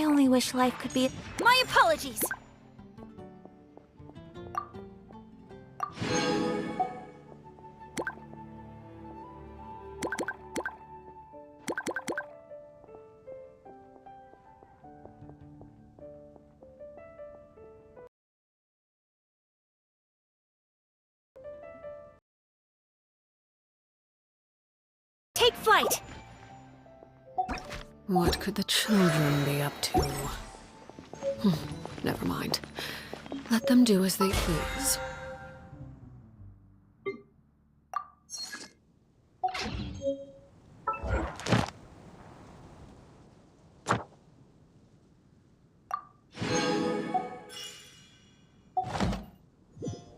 I only wish life could be— My apologies! Take flight! What could the children be up to? Never mind. Let them do as they please.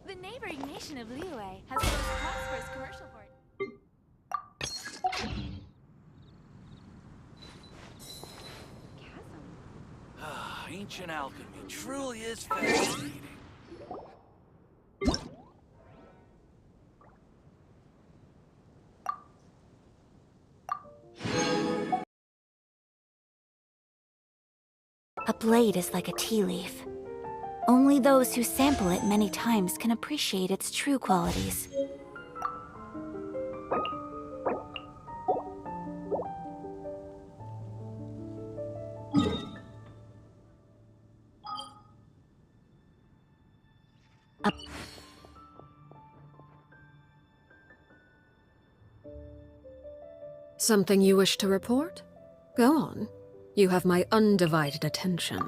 The neighboring nation of Liyue has the most prosperous commercial port. Ancient alchemy truly is fascinating. A blade is like a tea leaf. Only those who sample it many times can appreciate its true qualities. Something you wish to report? Go on. You have my undivided attention.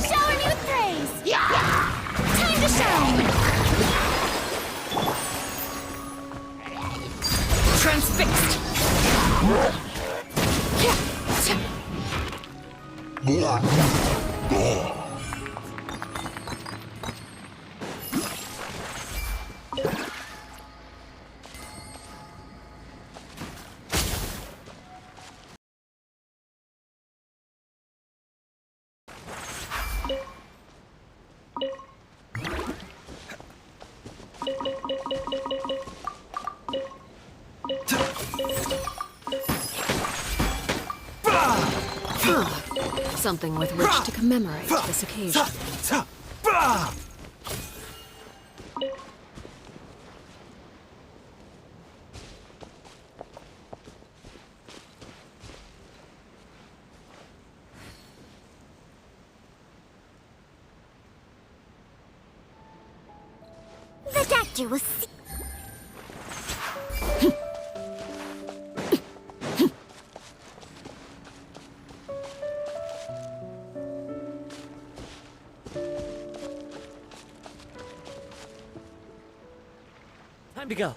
Shower me with praise! Time to shine! Transfixed! Something with which to commemorate this occasion. The doctor will see. to go.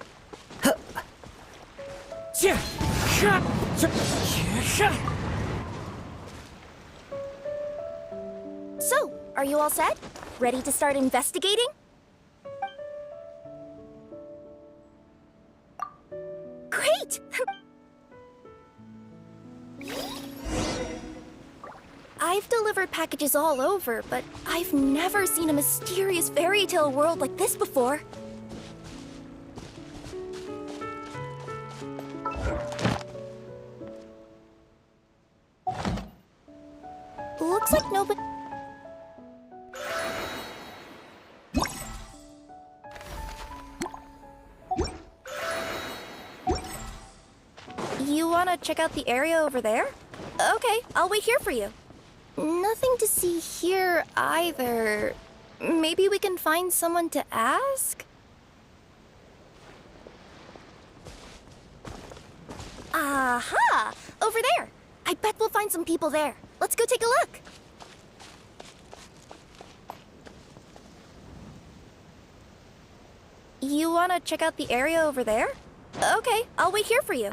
So, are you all set? Ready to start investigating? Great! I've delivered packages all over, but I've never seen a mysterious fairy tale world like this before. Looks like nobody... You wanna check out the area over there? Okay, I'll wait here for you. Nothing to see here either. Maybe we can find someone to ask? Aha! Over there! I bet we'll find some people there. Let's go take a look. You wanna check out the area over there? Okay, I'll wait here for you.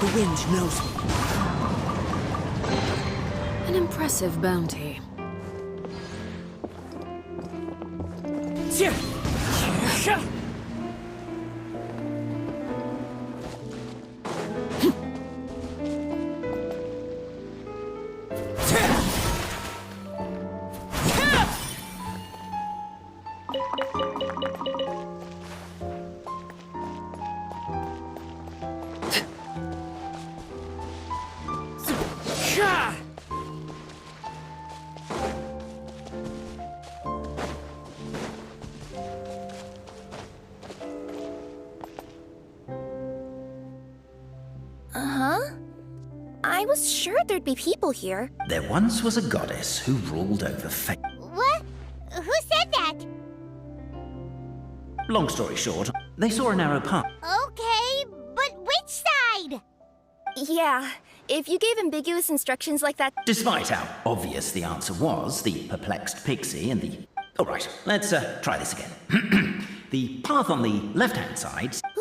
The wind knows me. An impressive bounty. I was sure there'd be people here. There once was a goddess who ruled over fate. What? Who said that? Long story short, they saw a narrow path. Okay, but which side? Yeah, if you gave ambiguous instructions like that... Despite how obvious the answer was, the perplexed pixie and the... All right, let's try this again. The path on the left-hand side... Ooh!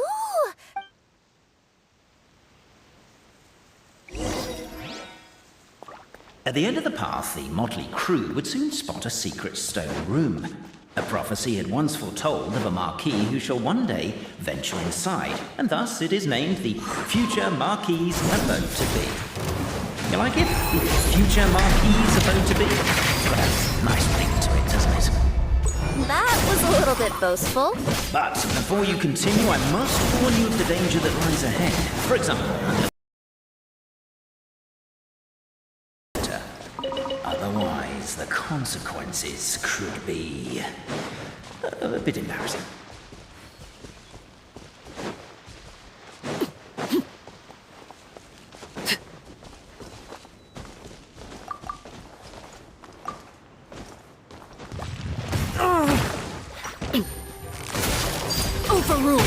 At the end of the path, the motley crew would soon spot a secret stone room. A prophecy had once foretold of a marquis who shall one day venture inside, and thus it is named the Future Marquis's Abode to Be. You like it? Future Marquis's Abode to Be? Got a nice ring to it, doesn't it? That was a little bit boastful. But before you continue, I must warn you of the danger that lies ahead. For example, otherwise the consequences could be a bit embarrassing. Overruled.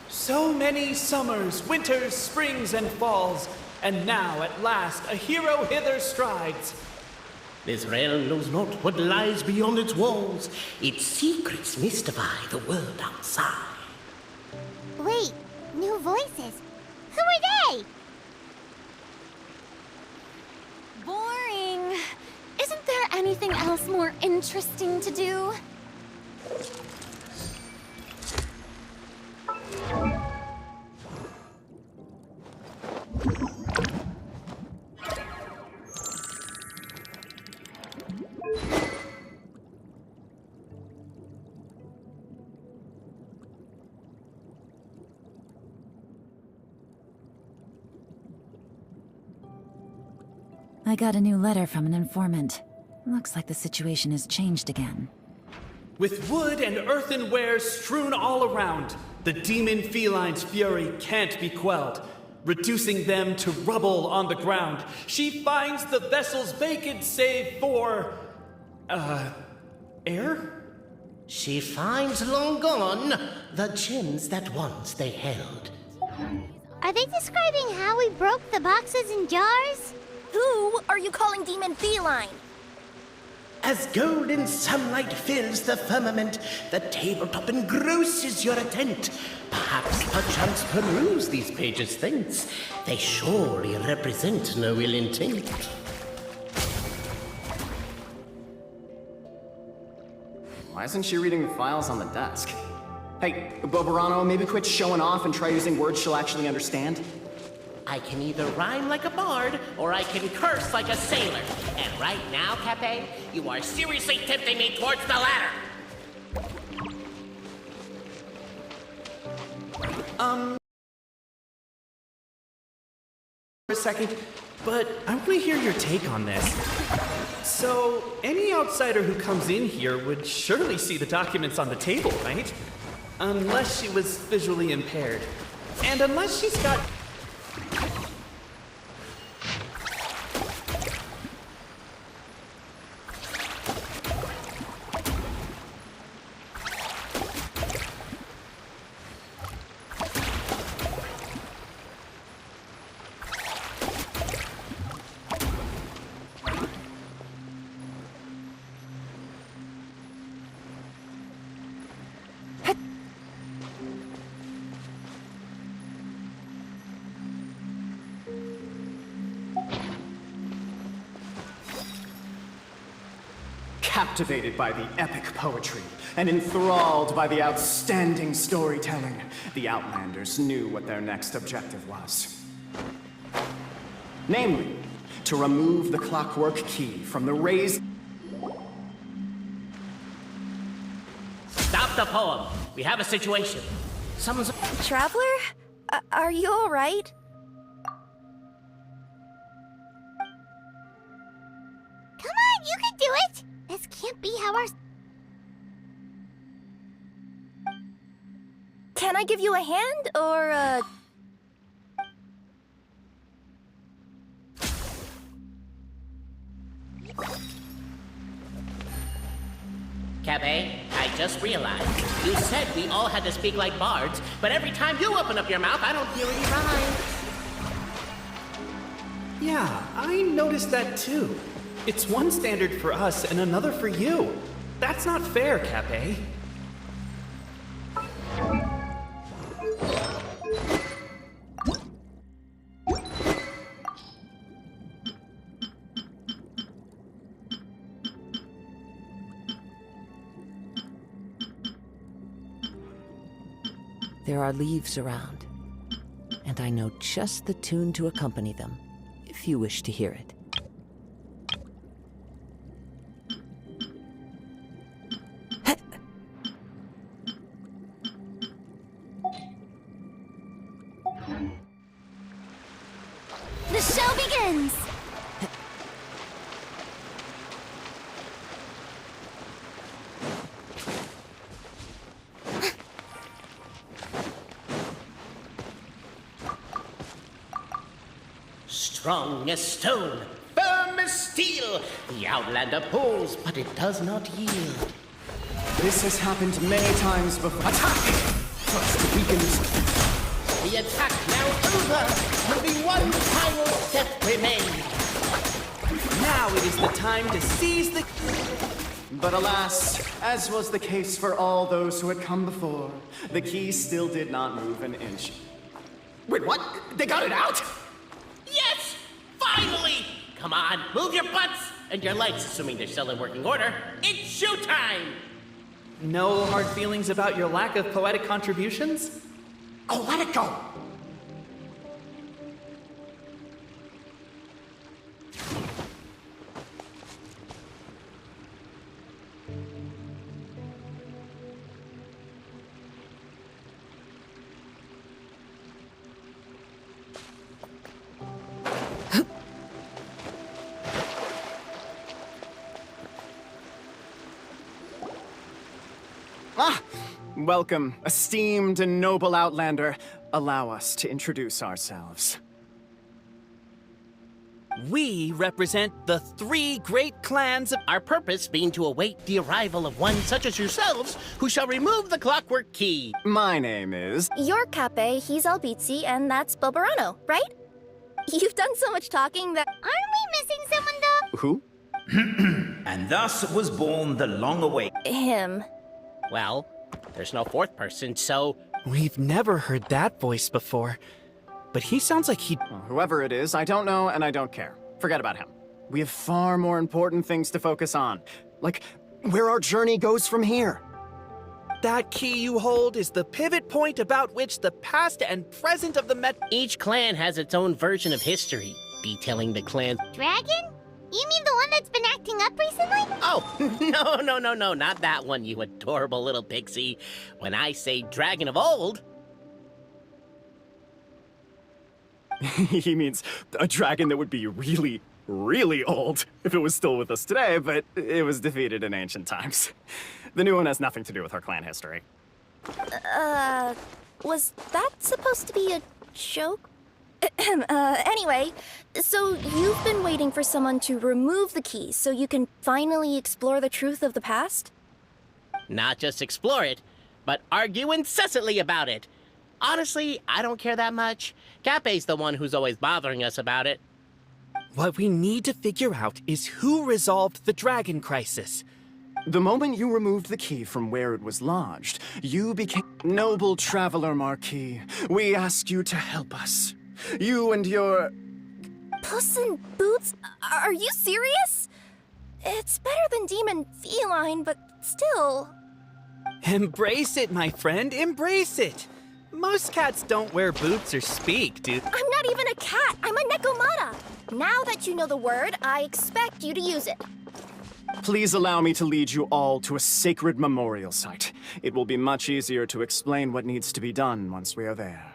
So many summers, winters, springs, and falls, and now at last a hero hither strides. This realm knows not what lies beyond its walls. Its secrets mystify the world outside. Wait, new voices. Who are they? Boring. Isn't there anything else more interesting to do? I got a new letter from an informant. Looks like the situation has changed again. With wood and earthenware strewn all around, the demon feline's fury can't be quelled. Reducing them to rubble on the ground, she finds the vessels vacant save for... air? She finds long gone the gems that once they held. Are they describing how we broke the boxes and jars? Who are you calling demon feline? As golden sunlight fills the firmament, the tabletop engrosses your attent. Perhaps perchance peruse these pages thence. They surely represent no ill intent. Why isn't she reading the files on the desk? Hey, Bobarano, maybe quit showing off and try using words she'll actually understand? I can either rhyme like a bard, or I can curse like a sailor. And right now, Cape, you are seriously tempting me towards the latter. For a second, but I want to hear your take on this. So, any outsider who comes in here would surely see the documents on the table, right? Unless she was visually impaired. And unless she's got... Captivated by the epic poetry and enthralled by the outstanding storytelling, the Outlanders knew what their next objective was. Namely, to remove the clockwork key from the raised... Stop the poem. We have a situation. Someone's... Traveler? Are you alright? Come on, you can do it! This can't be how our... Can I give you a hand, or, Cape, I just realized. You said we all had to speak like bards, but every time you open up your mouth, I don't hear any rhyme. Yeah, I noticed that too. It's one standard for us and another for you. That's not fair, Cape. There are leaves around, and I know just the tune to accompany them, if you wish to hear it. The show begins! Strong as stone, firm as steel, the Outlander pulls, but it does not yield. This has happened many times before. Attack! First weakens. The attack now over. Only one final step remains. Now it is the time to seize the... But alas, as was the case for all those who had come before, the key still did not move an inch. Wait, what? They got it out? Yes! Finally! Come on, move your butts and your legs, assuming they're still in working order. It's showtime! No hard feelings about your lack of poetic contributions? Oh, let it go! Welcome, esteemed and noble Outlander. Allow us to introduce ourselves. We represent the 3 great clans of... Our purpose being to await the arrival of one such as yourselves, who shall remove the clockwork key. My name is... You're Cape, he's Albizzi, and that's Bobarano, right? You've done so much talking that... Aren't we missing someone, though? Who? And thus was born the long-awaited... Him. Well, there's no fourth person, so... We've never heard that voice before. But he sounds like he'd... Well, whoever it is, I don't know and I don't care. Forget about him. We have far more important things to focus on. Like, where our journey goes from here. That key you hold is the pivot point about which the past and present of the Met... Each clan has its own version of history, detailing the clan's... Dragon? You mean the one that's been acting up recently? Oh, no, not that one, you adorable little pixie. When I say dragon of old... He means a dragon that would be really, really old if it was still with us today, but it was defeated in ancient times. The new one has nothing to do with our clan history. Was that supposed to be a joke? Anyway, so you've been waiting for someone to remove the key so you can finally explore the truth of the past? Not just explore it, but argue incessantly about it. Honestly, I don't care that much. Cape's the one who's always bothering us about it. What we need to figure out is who resolved the dragon crisis. The moment you removed the key from where it was lodged, you became... Noble Traveler Marquis, we ask you to help us. You and your... Puss in Boots? Are you serious? It's better than Demon Feline, but still... Embrace it, my friend, embrace it! Most cats don't wear boots or speak, dude. I'm not even a cat, I'm a Nekomata! Now that you know the word, I expect you to use it. Please allow me to lead you all to a sacred memorial site. It will be much easier to explain what needs to be done once we are there.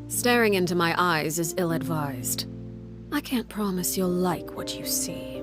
Staring into my eyes is ill-advised. I can't promise you'll like what you see.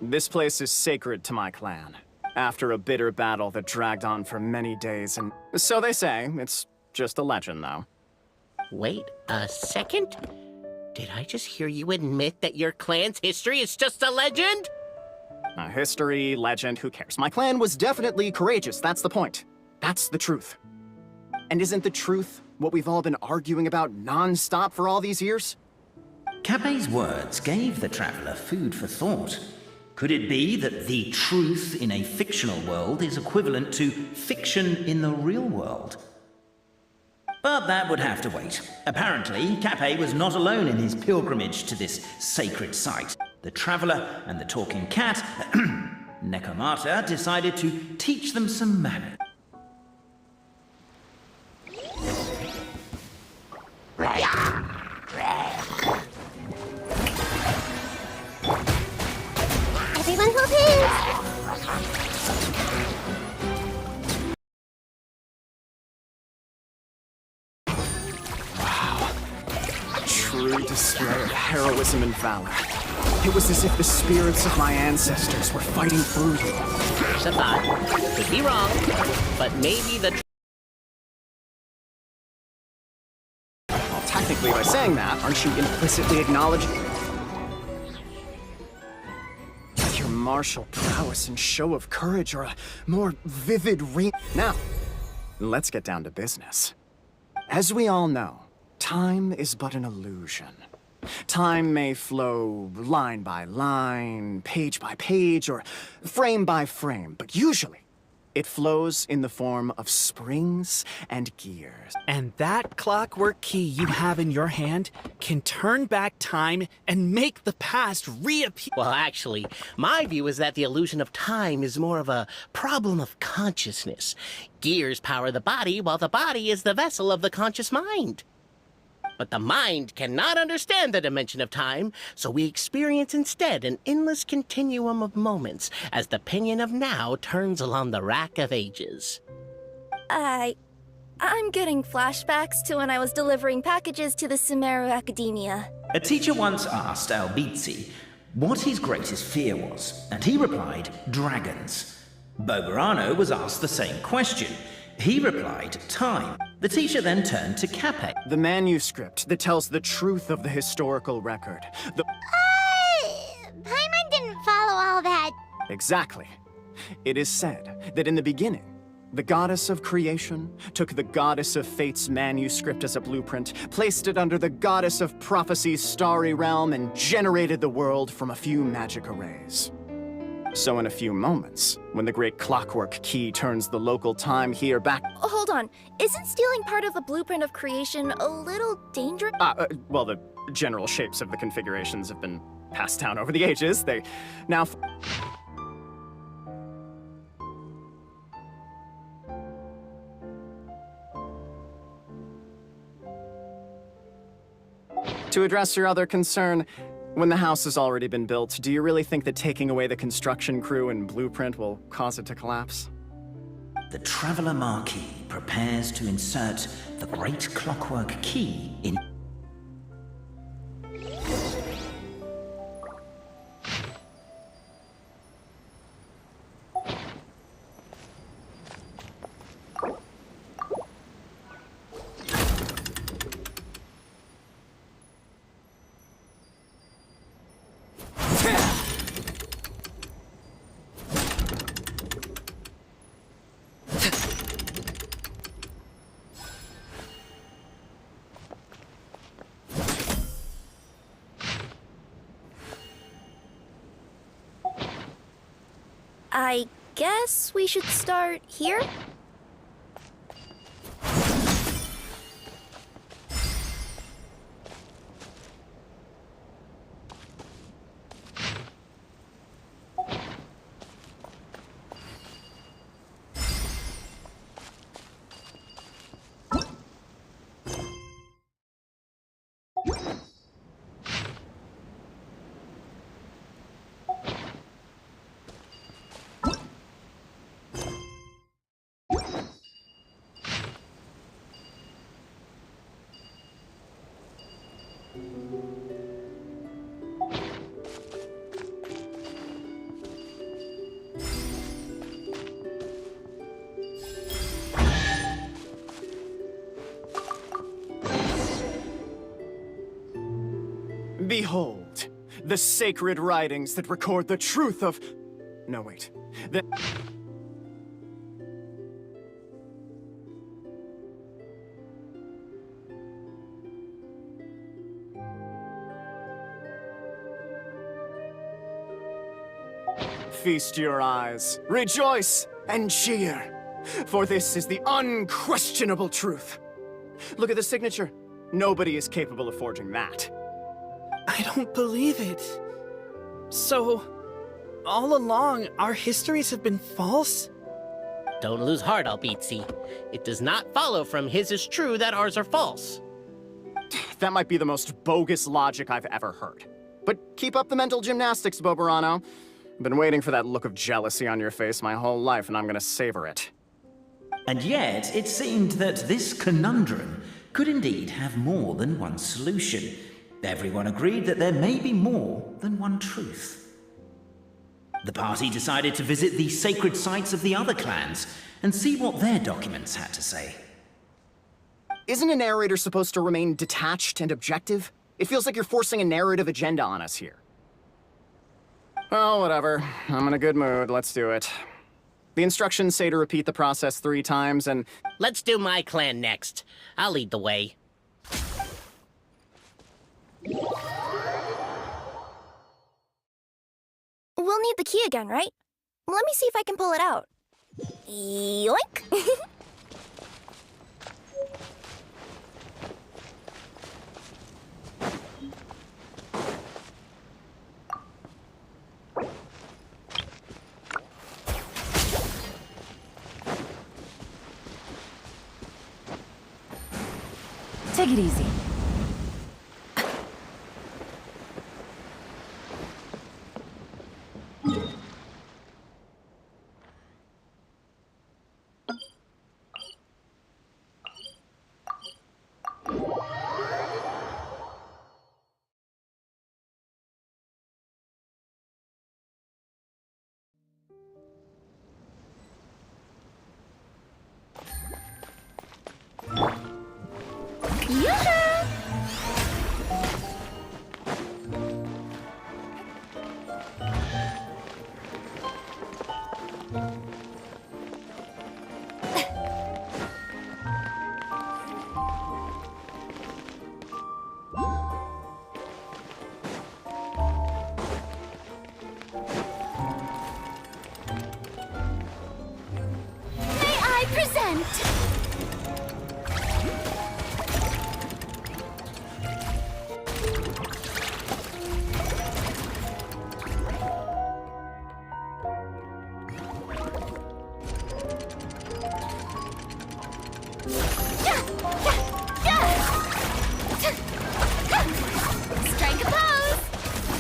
This place is sacred to my clan. After a bitter battle that dragged on for many days, and so they say. It's just a legend, though. Wait a second? Did I just hear you admit that your clan's history is just a legend? History, legend, who cares? My clan was definitely courageous, that's the point. That's the truth. And isn't the truth what we've all been arguing about non-stop for all these years? Capet's words gave the traveler food for thought. Could it be that the truth in a fictional world is equivalent to fiction in the real world? But that would have to wait. Apparently, Capet was not alone in his pilgrimage to this sacred site. The traveler and the talking cat, Nekomata, decided to teach them some manners. Everyone hold hands! True display of heroism and valor. It was as if the spirits of my ancestors were fighting through you. Here's a thought. Could be wrong, but maybe the... Well, technically, by saying that, aren't you implicitly acknowledging your martial prowess and show of courage are a more vivid Now, let's get down to business. As we all know, time is but an illusion. Time may flow line by line, page by page, or frame by frame, but usually it flows in the form of springs and gears. And that clockwork key you have in your hand can turn back time and make the past reappear. Well, actually, my view is that the illusion of time is more of a problem of consciousness. Gears power the body, while the body is the vessel of the conscious mind. But the mind cannot understand the dimension of time, so we experience instead an endless continuum of moments as the pinion of now turns along the rack of ages. I'm getting flashbacks to when I was delivering packages to the Sumeru Academia. A teacher once asked Albizzi what his greatest fear was, and he replied, dragons. Boberano was asked the same question. He replied, time. The teacher then turned to Capet. The manuscript that tells the truth of the historical record. Paimon didn't follow all that. Exactly. It is said that in the beginning, the goddess of creation took the goddess of fate's manuscript as a blueprint, placed it under the goddess of prophecy's starry realm, and generated the world from a few magic arrays. So in a few moments, when the great clockwork key turns the local time here back... Hold on, isn't stealing part of the blueprint of creation a little dangerous? Well, the general shapes of the configurations have been passed down over the ages. They now... To address your other concern, When the house has already been built, do you really think that taking away the construction crew and blueprint will cause it to collapse? The Traveler Marquis prepares to insert the Great Clockwork Key in... I guess we should start here? Behold, the sacred writings that record the truth of... No, wait. The... Feast your eyes, rejoice, and cheer, for this is the unquestionable truth. Look at the signature. Nobody is capable of forging that. I don't believe it. So, all along, our histories have been false? Don't lose heart, Albizzi. It does not follow from his is true that ours are false. That might be the most bogus logic I've ever heard. But keep up the mental gymnastics, Boberano. I've been waiting for that look of jealousy on your face my whole life, and I'm gonna savor it. And yet, it seemed that this conundrum could indeed have more than one solution. Everyone agreed that there may be more than one truth. The party decided to visit the sacred sites of the other clans and see what their documents had to say. Isn't a narrator supposed to remain detached and objective? It feels like you're forcing a narrative agenda on us here. Well, whatever. I'm in a good mood. Let's do it. The instructions say to repeat the process 3 times and... Let's do my clan next. I'll lead the way. We'll need the key again, right? Let me see if I can pull it out. Yoink! Take it easy. Strike a pose!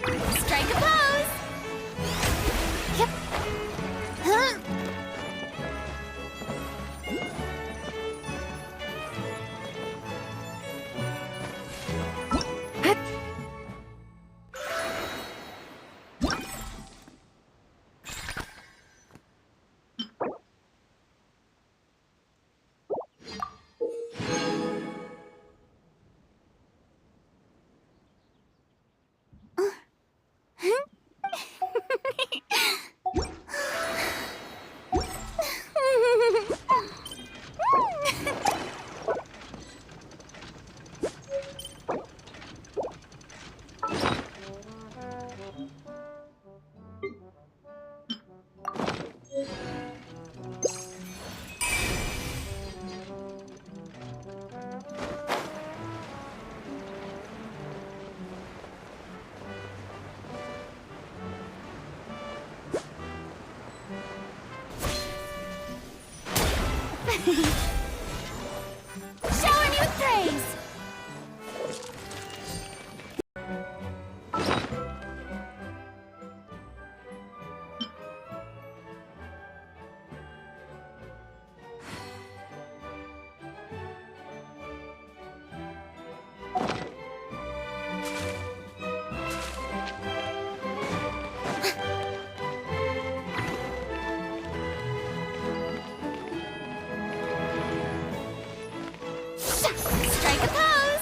Strike a pose! Yep. Huh? Shower me with praise! Strike a pose!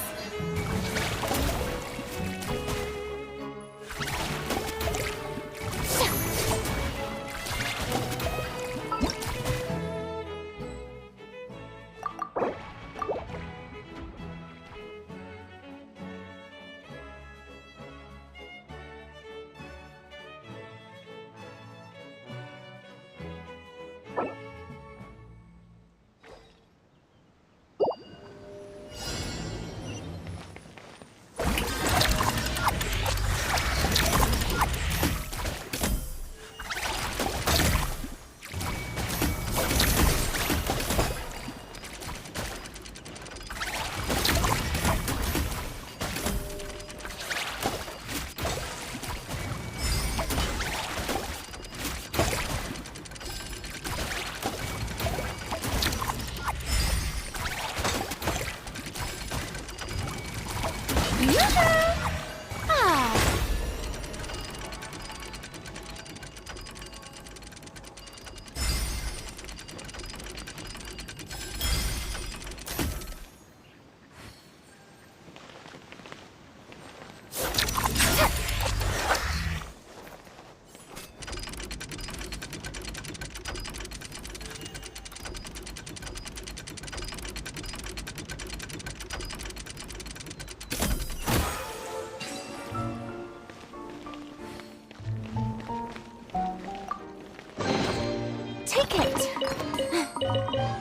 Take it!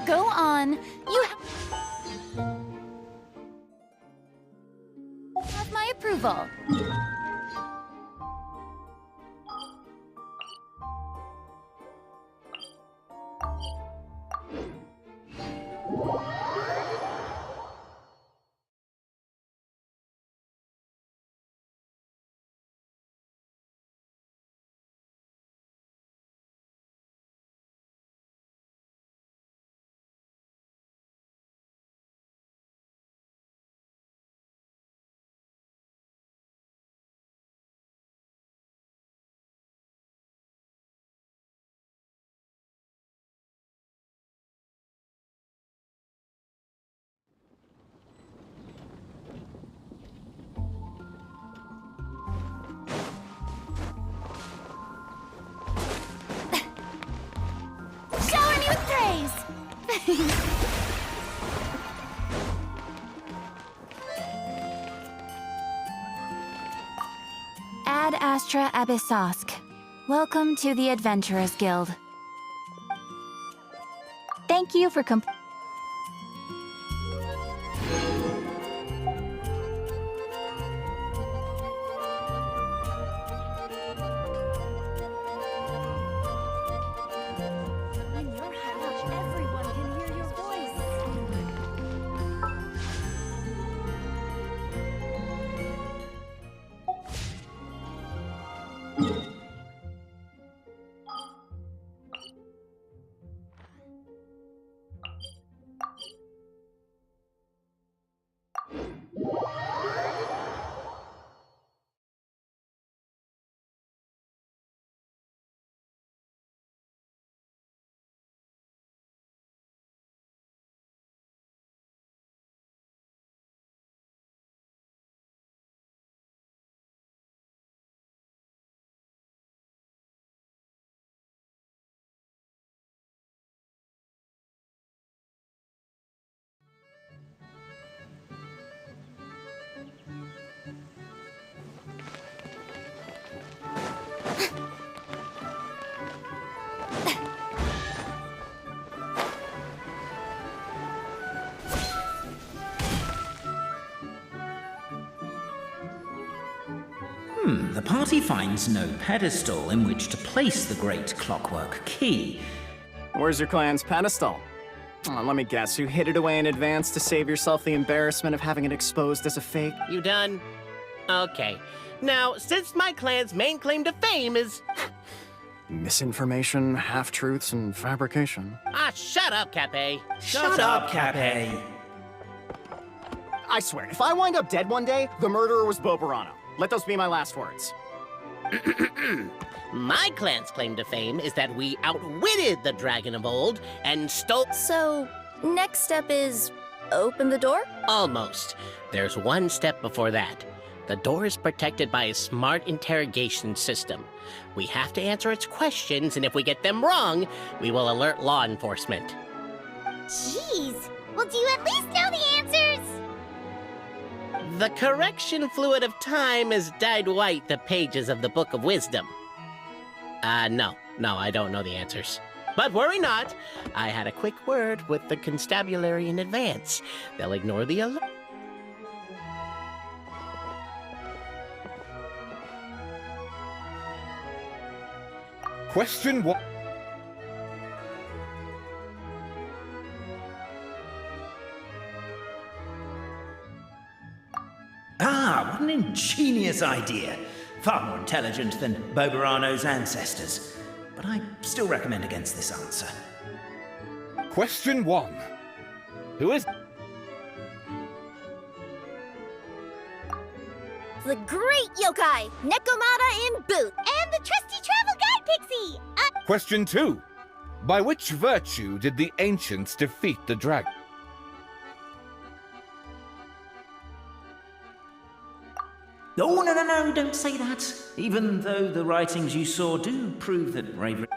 Go on. You have my approval. Shower me with praise! Ad Astra Abyssosk. Welcome to the Adventurers Guild. Thank you for When you're high, everyone can hear your voice. The party finds no pedestal in which to place the great clockwork key. Where's your clan's pedestal? Let me guess, you hid it away in advance to save yourself the embarrassment of having it exposed as a fake? You done? Okay. Now, since my clan's main claim to fame is... Misinformation, half-truths, and fabrication. Ah, shut up, Cape. Shut up, Cape. I swear, if I wind up dead one day, the murderer was Bobarano. Let those be my last words. My clan's claim to fame is that we outwitted the dragon of old and stole... So, next step is open the door? Almost. There's one step before that. The door is protected by a smart interrogation system. We have to answer its questions, and if we get them wrong, we will alert law enforcement. Jeez. Well, do you at least know the answers? The correction fluid of time has dyed white the pages of the Book of Wisdom. No, I don't know the answers. But worry not. I had a quick word with the constabulary in advance. They'll ignore the alert. Question 1. Ah, what an ingenious idea. Far more intelligent than Bobarano's ancestors. But I still recommend against this answer. Question 1. Who is... The great yokai, Nekomata in boot. And the trusty travel guide pixie! Question 2. By which virtue did the ancients defeat the dragon? Oh, no, don't say that. Even though the writings you saw do prove that bravery...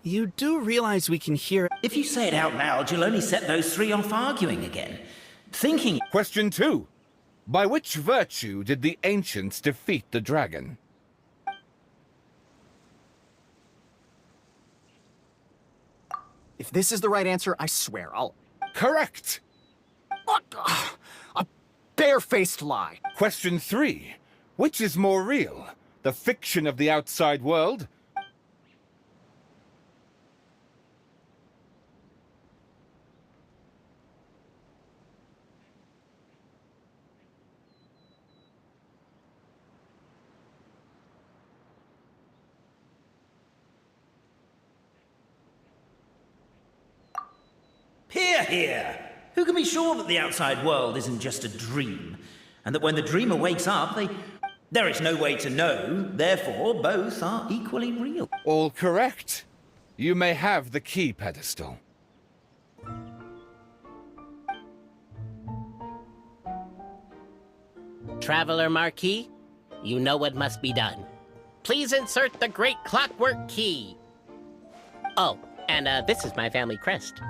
You do realize we can hear... If you say it out loud, you'll only set those three off arguing again. Thinking... Question 2. By which virtue did the ancients defeat the dragon? If this is the right answer, I swear I'll... Correct! What? A barefaced lie. Question 3. Which is more real? The fiction of the outside world? Hear, hear! Who can be sure that the outside world isn't just a dream? And that when the dreamer wakes up, there is no way to know, therefore both are equally real. All correct. You may have the key pedestal. Traveler Marquis, you know what must be done. Please insert the great clockwork key. Oh, and this is my family crest.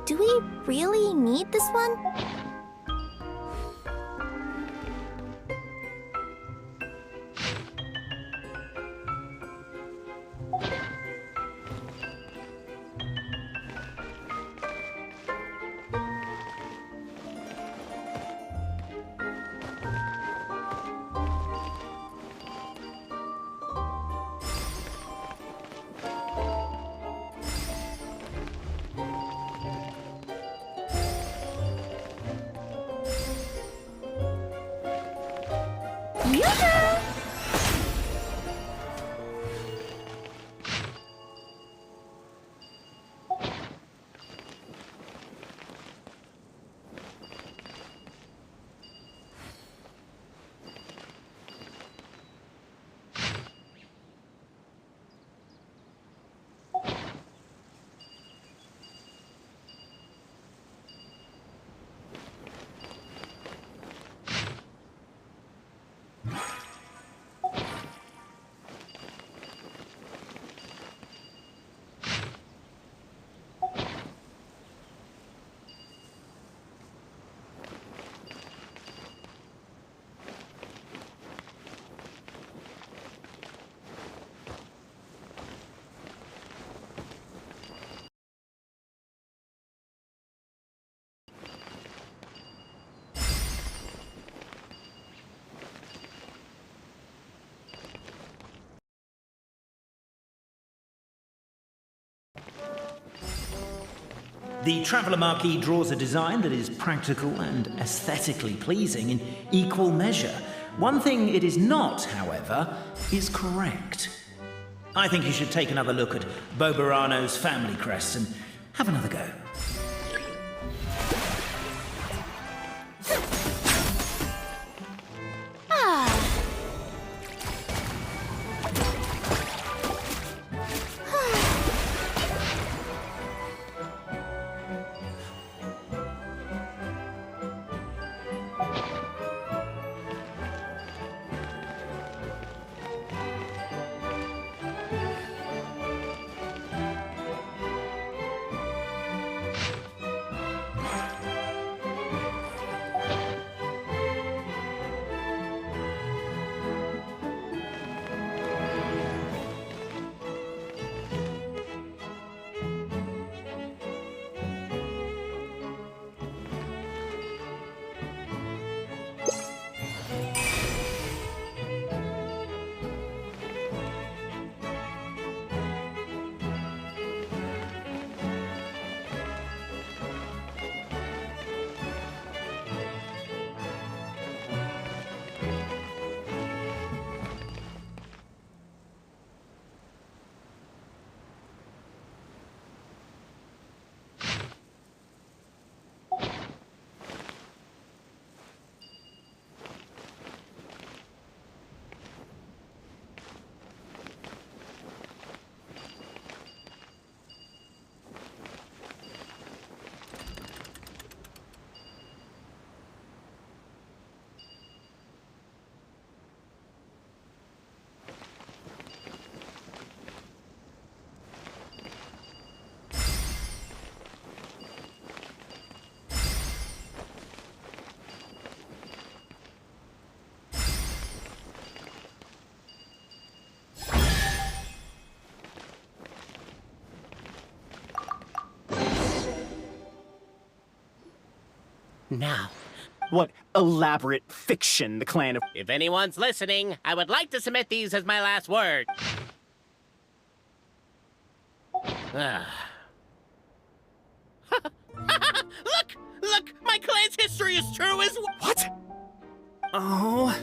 Do we really need this one? The Traveller Marquee draws a design that is practical and aesthetically pleasing in equal measure. One thing it is not, however, is correct. I think you should take another look at Bobarano's family crest and have another go. Now, What elaborate fiction the clan of... if anyone's listening, I would like to submit these as my last word. Look! My clan's history is true as... What? Oh,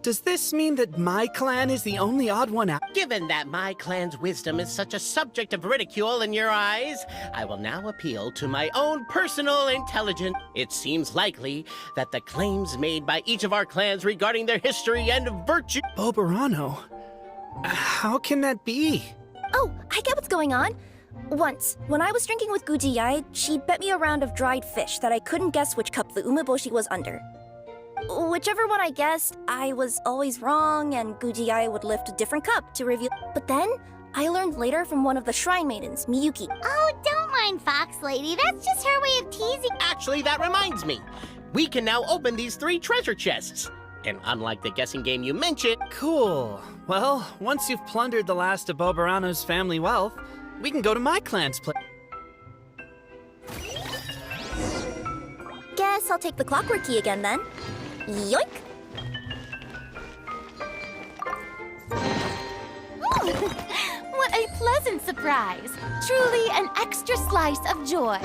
does this mean that my clan is the only odd one out? Given that my clan's wisdom is such a subject of ridicule in your eyes, I will now appeal to my own personal intelligence. It seems likely that the claims made by each of our clans regarding their history and virtue... Bobarano? How can that be? Oh, I get what's going on. Once, when I was drinking with Gujiyai, she bet me a round of dried fish that I couldn't guess which cup the umeboshi was under. Whichever one I guessed, I was always wrong, and Gujiyai would lift a different cup to reveal. But then, I learned later from one of the shrine maidens, Miyuki. Oh, don't mind Fox Lady. That's just her way of teasing. Actually, that reminds me. We can now open these 3 treasure chests. And unlike the guessing game you mentioned... Cool. Well, once you've plundered the last of Bobarano's family wealth, we can go to my clan's place. Guess I'll take the clockwork key again then. Yoink! What a pleasant surprise! Truly an extra slice of joy.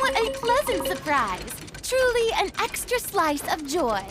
What a pleasant surprise! Truly an extra slice of joy.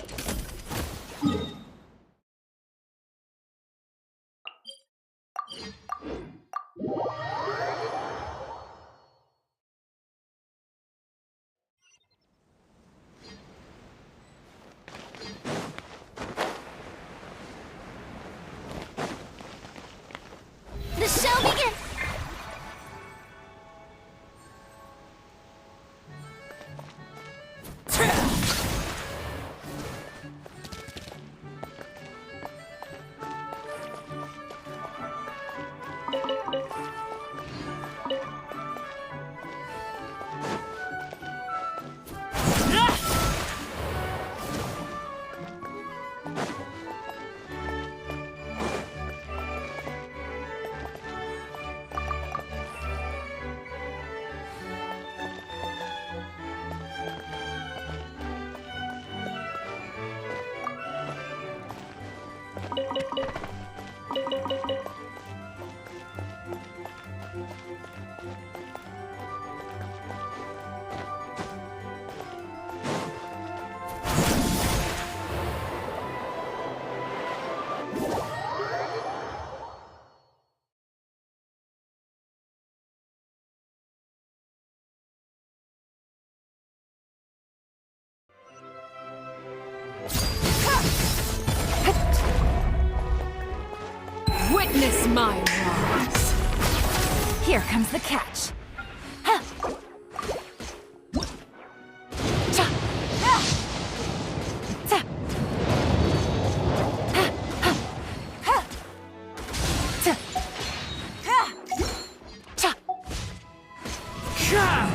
Witness my wrongs. Here comes the catch. Ha! Cha! Ha! Ta! Ha! Ha! Ha! Ta! Ha! Cha! Cha!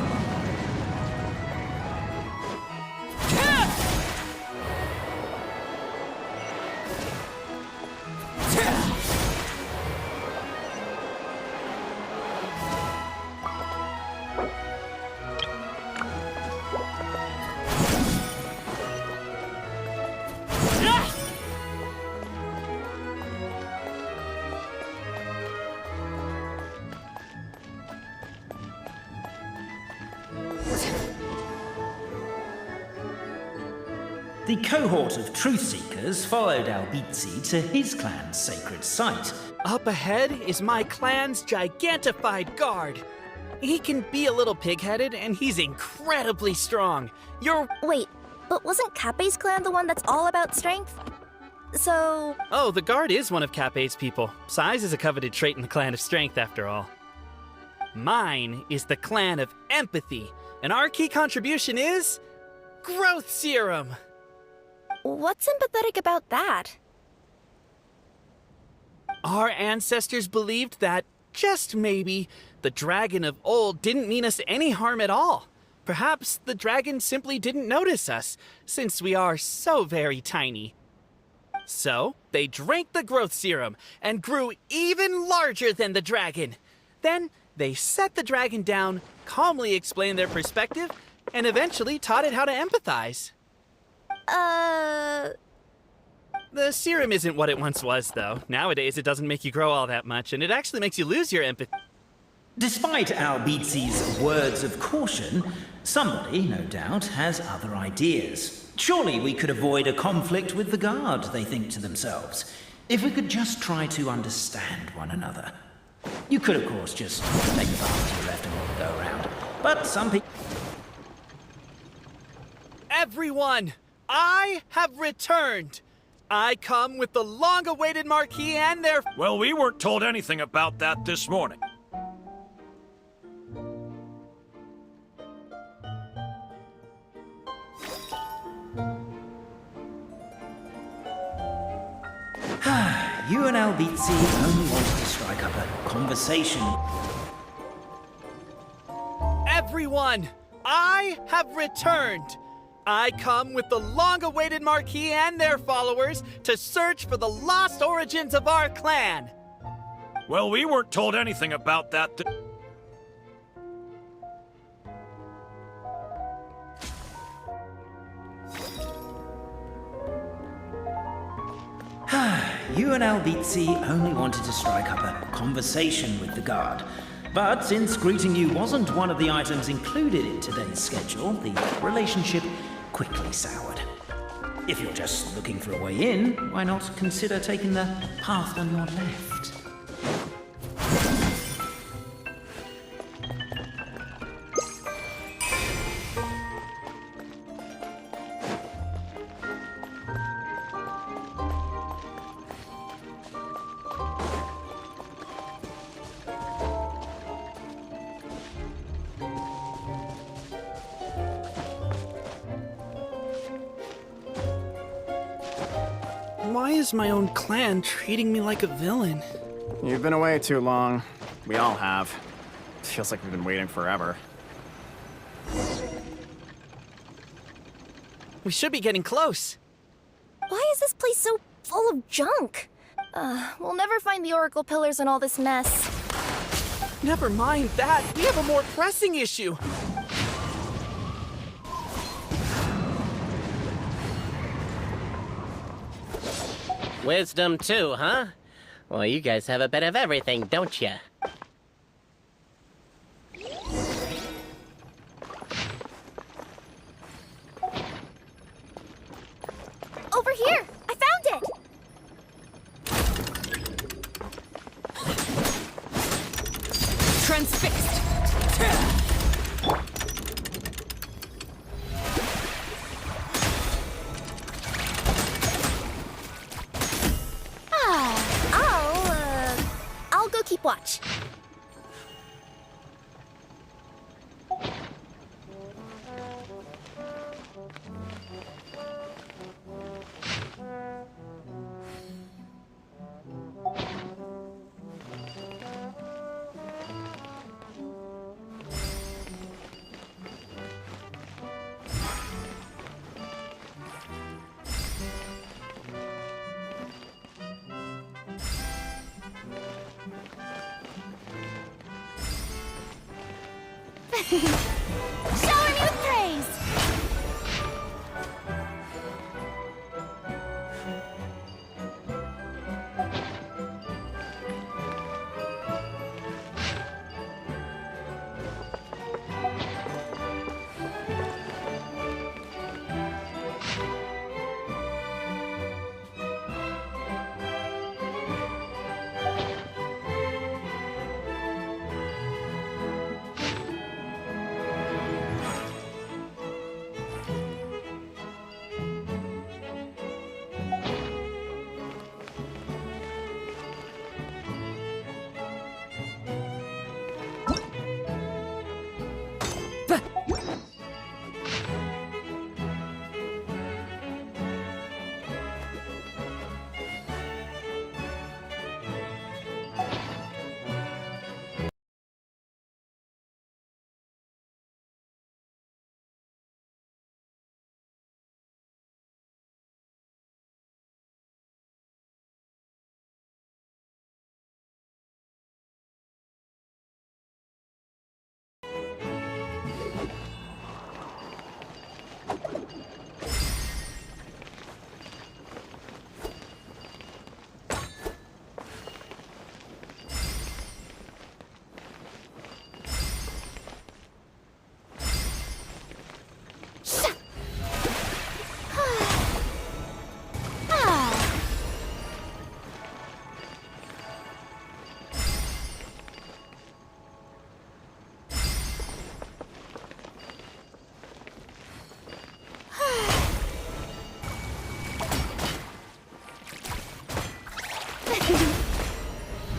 The cohort of truth seekers followed Albizzi to his clan's sacred site. Up ahead is my clan's gigantified guard. He can be a little pig-headed, and he's incredibly strong. Wait, but wasn't Kappe's clan the one that's all about strength? So... Oh, the guard is one of Kappe's people. Size is a coveted trait in the clan of strength, after all. Mine is the clan of empathy, and our key contribution is... growth serum! What's empathetic about that? Our ancestors believed that, just maybe, the dragon of old didn't mean us any harm at all. Perhaps the dragon simply didn't notice us, since we are so very tiny. So, they drank the growth serum and grew even larger than the dragon. Then, they set the dragon down, calmly explained their perspective, and eventually taught it how to empathize. The serum isn't what it once was, though. Nowadays, it doesn't make you grow all that much, and it actually makes you lose your empathy. Despite Albizzi's words of caution, somebody, no doubt, has other ideas. Surely we could avoid a conflict with the guard, they think to themselves, if we could just try to understand one another. You could, of course, just take the path to your left and let it go around, but some people... Everyone! I have returned! I come with the long-awaited Marquis and their... Well, we weren't told anything about that this morning. You and Albizzi only wanted to strike up a conversation. Everyone! I have returned! I come with the long-awaited Marquis and their followers to search for the lost origins of our clan. Well, we weren't told anything about that. You and Albizzi only wanted to strike up a conversation with the guard. But since greeting you wasn't one of the items included in today's schedule, the relationship quickly soured. If you're just looking for a way in, why not consider taking the path on your left? Why is my own clan treating me like a villain? You've been away too long. We all have. Feels like we've been waiting forever. We should be getting close. Why is this place so full of junk? We'll never find the Oracle Pillars in all this mess. Never mind that. We have a more pressing issue. Wisdom too, huh? Well, you guys have a bit of everything, don't ya? Over here! I found it! Transfixed! I'll go keep watch. Shower me with praise!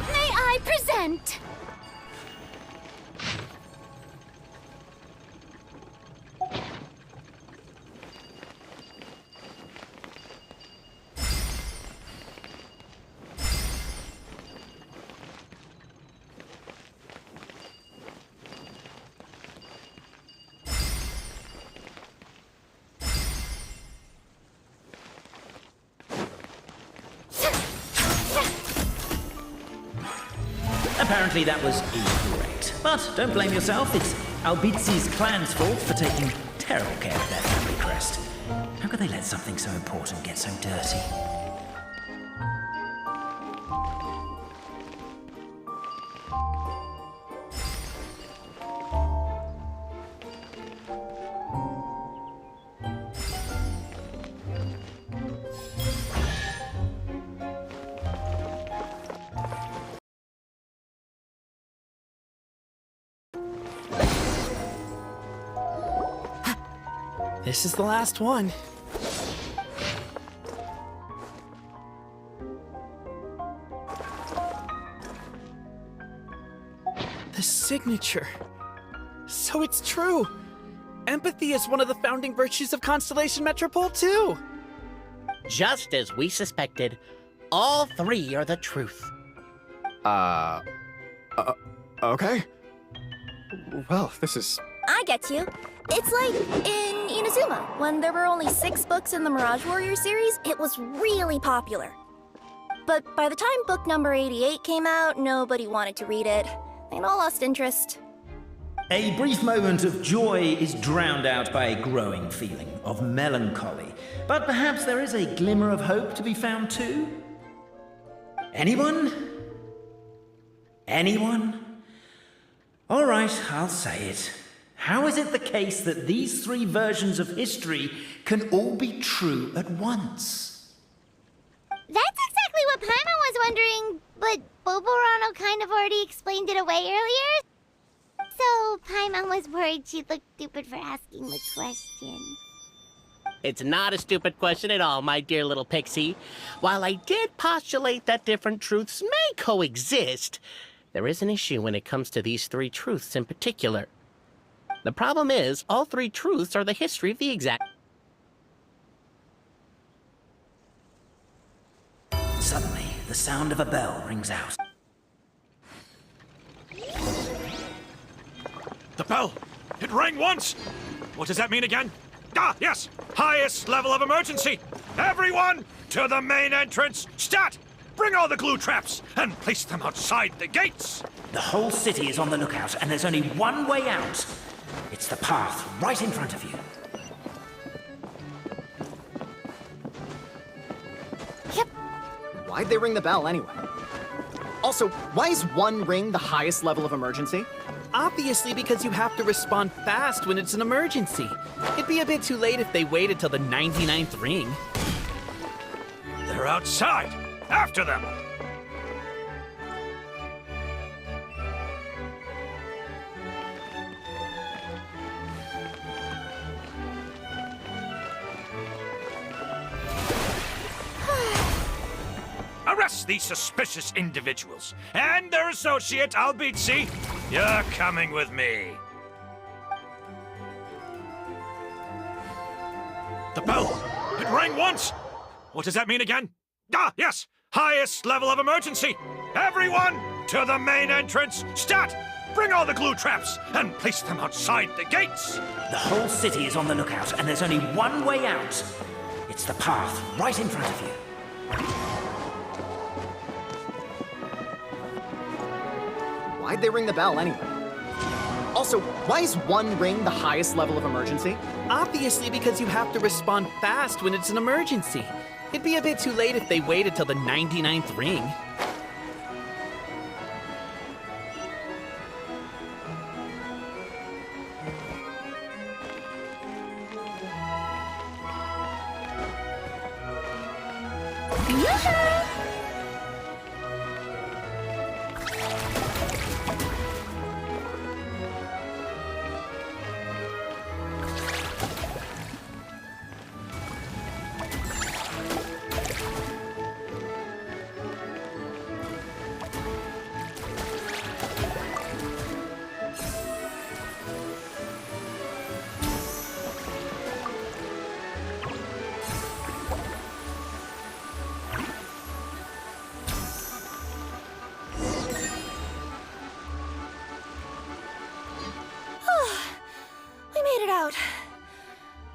May I present? Apparently that was incorrect. But don't blame yourself, it's Albizi's clan's fault for taking terrible care of their family crest. How could they let something so important get so dirty? This is the last one. The signature. So it's true. Empathy is one of the founding virtues of Constellation Metropole, too. Just as we suspected, all three are the truth. Okay. Well, this is... I get you. It's like in Inazuma, when there were only 6 books in the Mirage Warrior series, it was really popular. But by the time book number 88 came out, nobody wanted to read it. They'd all lost interest. A brief moment of joy is drowned out by a growing feeling of melancholy. But perhaps there is a glimmer of hope to be found too? Anyone? Anyone? All right, I'll say it. How is it the case that these 3 versions of history can all be true at once? That's exactly what Paimon was wondering, but Boborano kind of already explained it away earlier. So Paimon was worried she'd look stupid for asking the question. It's not a stupid question at all, my dear little pixie. While I did postulate that different truths may coexist, there is an issue when it comes to these three truths in particular. The problem is, all three truths are the history of the exact... Suddenly, the sound of a bell rings out. The bell! It rang once! What does that mean again? Ah, yes! Highest level of emergency! Everyone to the main entrance! Stat! Bring all the glue traps and place them outside the gates! The whole city is on the lookout, and there's only one way out. It's the path right in front of you. Yep. Why'd they ring the bell anyway? Also, why is one ring the highest level of emergency? Obviously because you have to respond fast when it's an emergency. It'd be a bit too late if they waited till the 99th ring. They're outside! After them! Arrest these suspicious individuals and their associate, Albizzi. You're coming with me. The bell! It rang once! What does that mean again? Ah, yes! Highest level of emergency! Everyone to the main entrance! Stat! Bring all the glue traps and place them outside the gates! The whole city is on the lookout, and there's only one way out. It's the path right in front of you. Why'd they ring the bell anyway? Also, why is one ring the highest level of emergency? Obviously because you have to respond fast when it's an emergency. It'd be a bit too late if they waited till the 99th ring.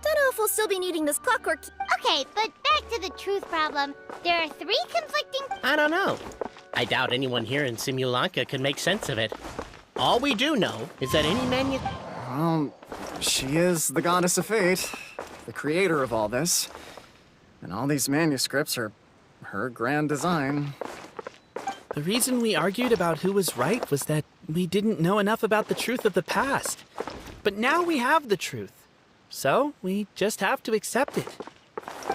Don't know if we'll still be needing this clockwork. Okay, but back to the truth problem. There are three conflicting... I don't know. I doubt anyone here in Simulanka could make sense of it. All we do know is that any Well, she is the goddess of fate, the creator of all this. And all these manuscripts are her grand design. The reason we argued about who was right was that we didn't know enough about the truth of the past. But now we have the truth. So we just have to accept it.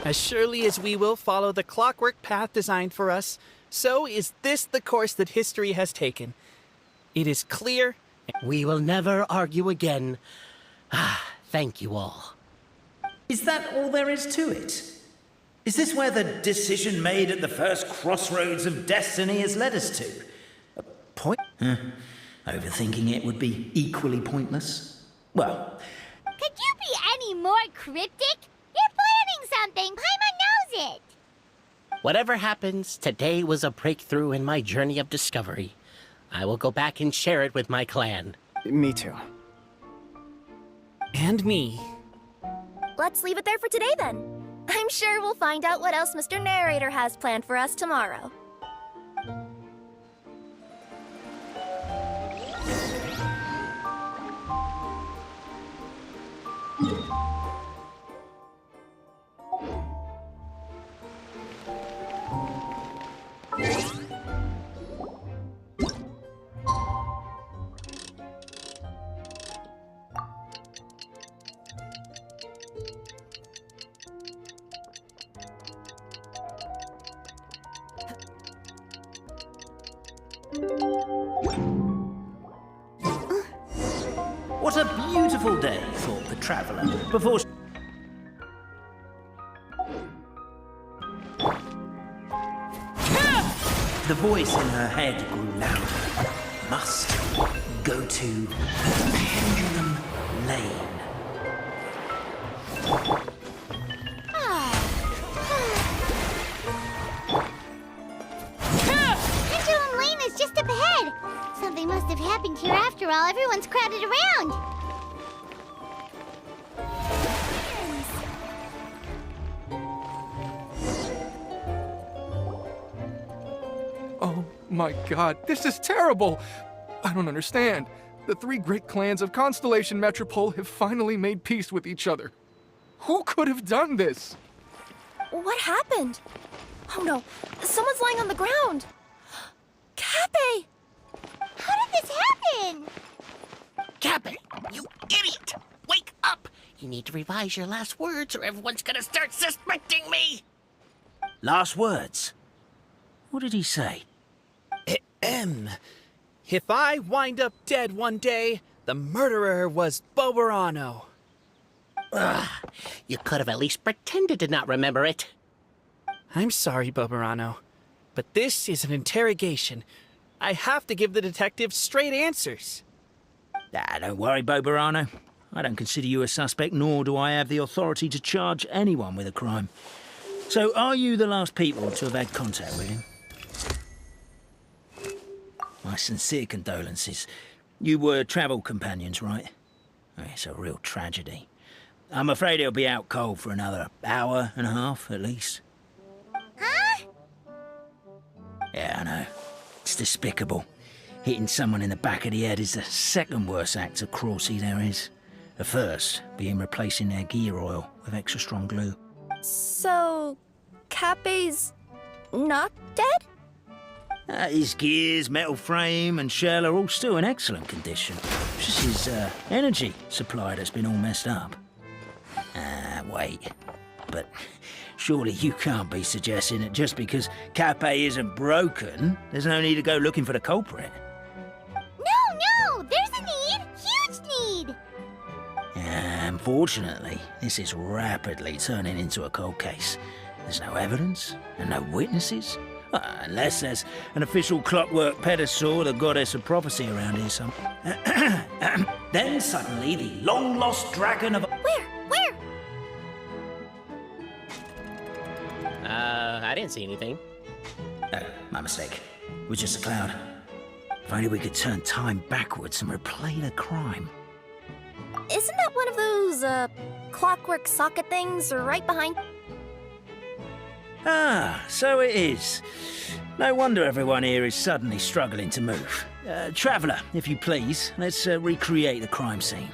As surely as we will follow the clockwork path designed for us, so is this the course that history has taken. It is clear. We will never argue again. Thank you all. Is that all there is to it? Is this where the decision made at the first crossroads of destiny has led us to? A point? Overthinking it would be equally pointless. Well... Could you be any more cryptic? You're planning something! Paimon knows it! Whatever happens, today was a breakthrough in my journey of discovery. I will go back and share it with my clan. Me too. And me. Let's leave it there for today then. I'm sure we'll find out what else Mr. Narrator has planned for us tomorrow. What a beautiful day, thought the traveler, before... The voice in her head grew louder. Must go to Pendulum Lane. Pendulum Lane is just up ahead. Something must have happened here after all. Everyone's crowded around. Oh my god, this is terrible! I don't understand. The three great clans of Constellation Metropole have finally made peace with each other. Who could have done this? What happened? Oh no, someone's lying on the ground. Cappy! How did this happen? Cappy, you idiot! Wake up! You need to revise your last words or everyone's gonna start suspecting me! Last words? What did he say? If I wind up dead one day, the murderer was Boberano. Ugh, you could have at least pretended to not remember it. I'm sorry, Boberano, but this is an interrogation. I have to give the detective straight answers. Don't worry, Boberano. I don't consider you a suspect, nor do I have the authority to charge anyone with a crime. So, are you the last people to have had contact with him? My sincere condolences. You were travel companions, right? It's a real tragedy. I'm afraid he'll be out cold for another hour and a half, at least. Huh? Yeah, I know. It's despicable. Hitting someone in the back of the head is the second worst act of cruelty there is. The first being replacing their gear oil with extra strong glue. So, Cappy's not dead? His gears, metal frame and shell are all still in excellent condition. It's just his energy supply that's been all messed up. Wait. But surely you can't be suggesting that just because Cappy isn't broken, there's no need to go looking for the culprit. No! There's a need! Huge need! Unfortunately, this is rapidly turning into a cold case. There's no evidence and no witnesses. Unless there's an official clockwork pedestal, the goddess of prophecy around here somewhere. Then suddenly the long-lost dragon of... Where? I didn't see anything. Oh, my mistake. It was just a cloud. If only we could turn time backwards and replay the crime. Isn't that one of those, clockwork socket things right behind? So it is. No wonder everyone here is suddenly struggling to move. Traveller, if you please, let's recreate the crime scene.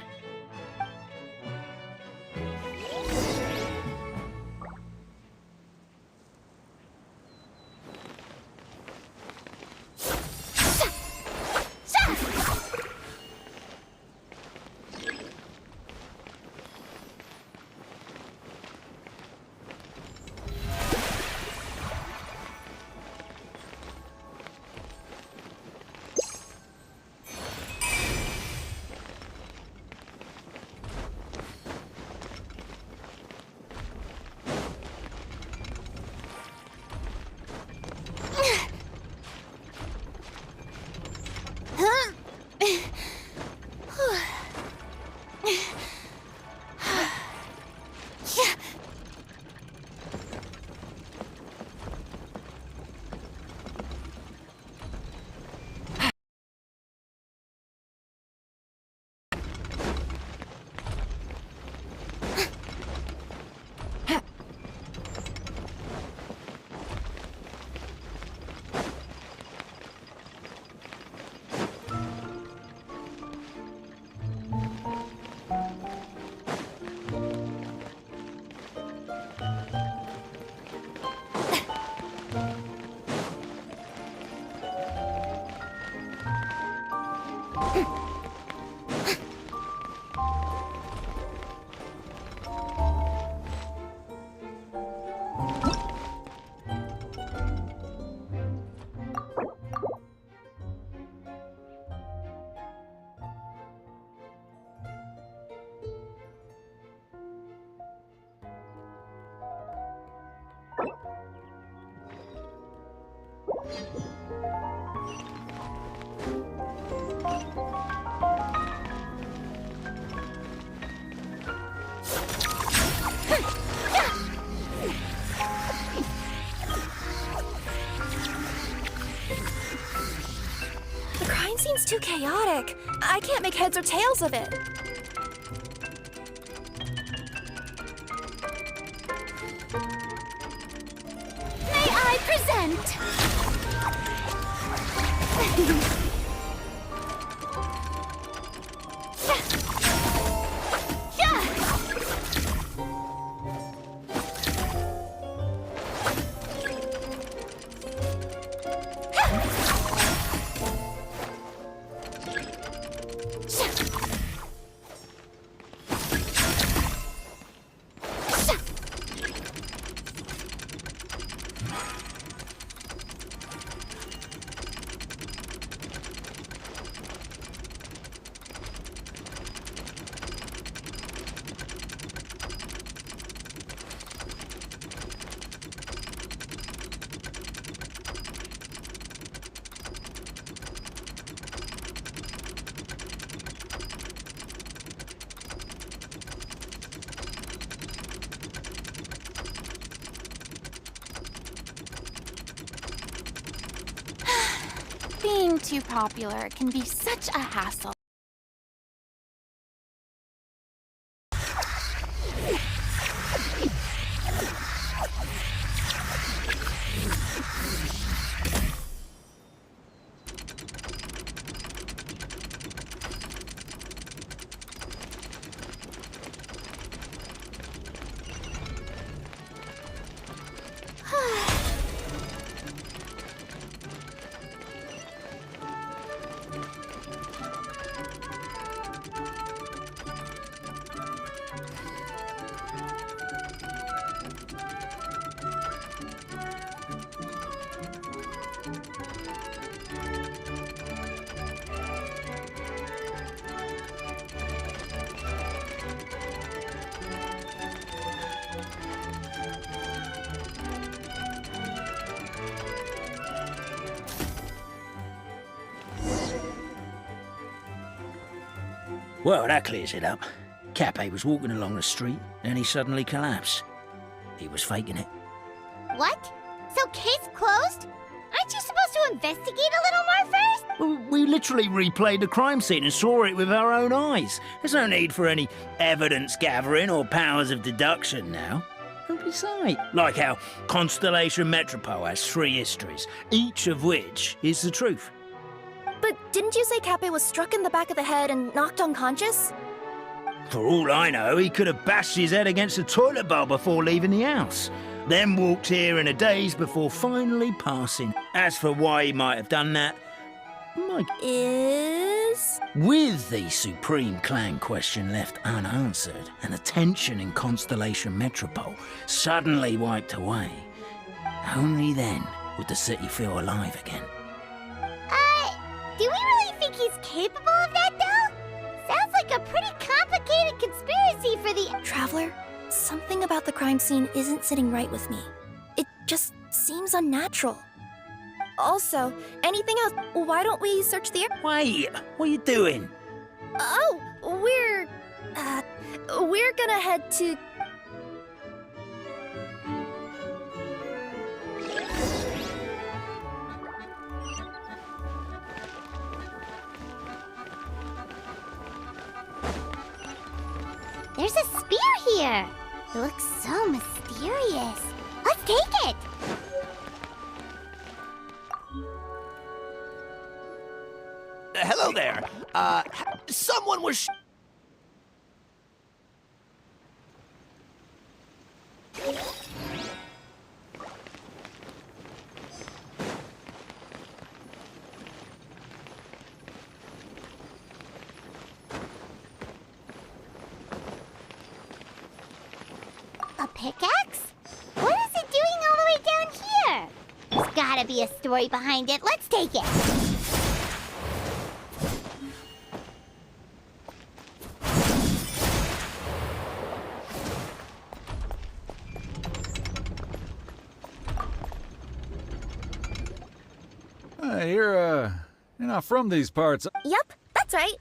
too chaotic. I can't make heads or tails of it. May I present? Being too popular can be such a hassle. Well, that clears it up. Cappe was walking along the street, and he suddenly collapsed. He was faking it. What? So case closed? Aren't you supposed to investigate a little more first? Well, we literally replayed the crime scene and saw it with our own eyes. There's no need for any evidence gathering or powers of deduction now. And besides, like how Constellation Metropole has 3 histories, each of which is the truth. But didn't you say Cappe was struck in the back of the head and knocked unconscious? For all I know, he could have bashed his head against a toilet bowl before leaving the house, then walked here in a daze before finally passing. As for why he might have done that, is... With the Supreme Clan question left unanswered and the tension in Constellation Metropole suddenly wiped away, only then would the city feel alive again. Do we really think he's capable of that, though? Sounds like a pretty complicated conspiracy for the... Traveler, something about the crime scene isn't sitting right with me. It just seems unnatural. Also, anything else? Why don't we search the air? Wait, what are you doing? Oh, we're gonna head to... There's a spear here. It looks so mysterious. Let's take it. Hello there. Someone was... A pickaxe? What is it doing all the way down here? There's gotta be a story behind it. Let's take it. You're not from these parts. Yep, that's right.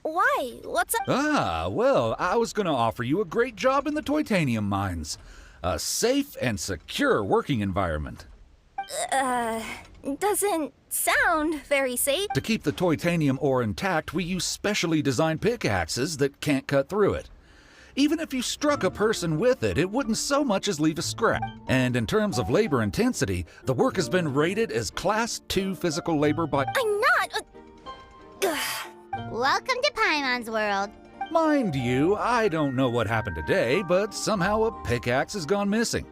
Why? What's up? Ah, well, I was gonna offer you a great job in the Titanium mines. A safe and secure working environment. Doesn't sound very safe. To keep the titanium ore intact, we use specially designed pickaxes that can't cut through it. Even if you struck a person with it, it wouldn't so much as leave a scrap. And in terms of labor intensity, the work has been rated as Class 2 physical labor by— I'm not— Welcome to Paimon's world. Mind you, I don't know what happened today, but somehow a pickaxe has gone missing.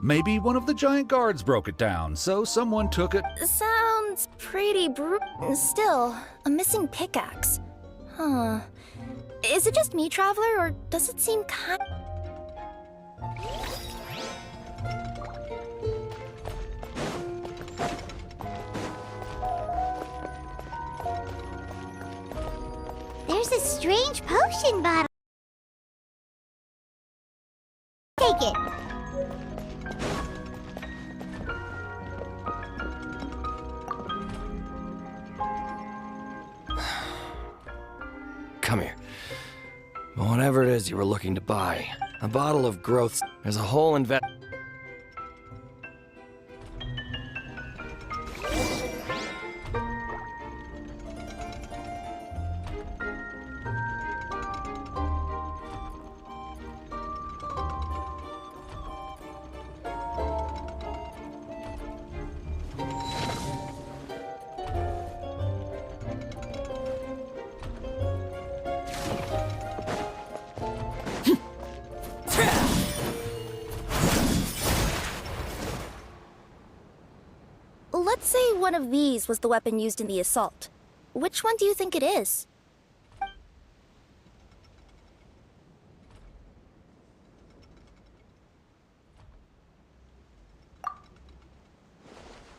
Maybe one of the giant guards broke it down, so someone took it. Sounds pretty Still, a missing pickaxe. Huh. Is it just me, Traveler, or does it seem kind— There's a strange potion bottle. Take it. Come here. Whatever it is you were looking to buy, a bottle of growth. There's a whole Let's say one of these was the weapon used in the assault. Which one do you think it is?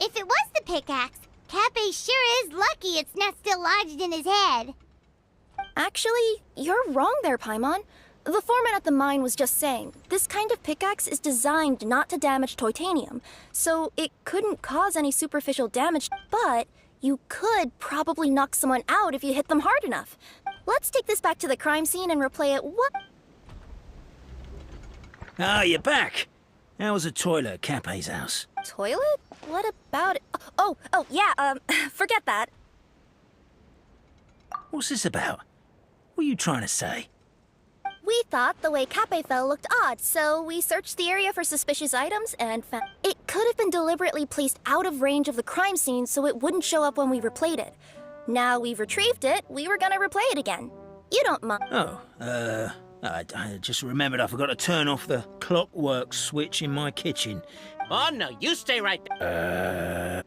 If it was the pickaxe, Cappe sure is lucky it's not still lodged in his head. Actually, you're wrong there, Paimon. The foreman at the mine was just saying, this kind of pickaxe is designed not to damage titanium, so it couldn't cause any superficial damage, but you could probably knock someone out if you hit them hard enough. Let's take this back to the crime scene and replay it Ah, you're back. How was the toilet at Cappe's house? Toilet? What about it? Oh, yeah, forget that. What's this about? What are you trying to say? We thought the way Cappe fell looked odd, so we searched the area for suspicious items and found it could have been deliberately placed out of range of the crime scene so it wouldn't show up when we replayed it. Now we've retrieved it, we were gonna replay it again. You don't mind. Oh, I just remembered I forgot to turn off the clockwork switch in my kitchen. Oh, no, you stay right there.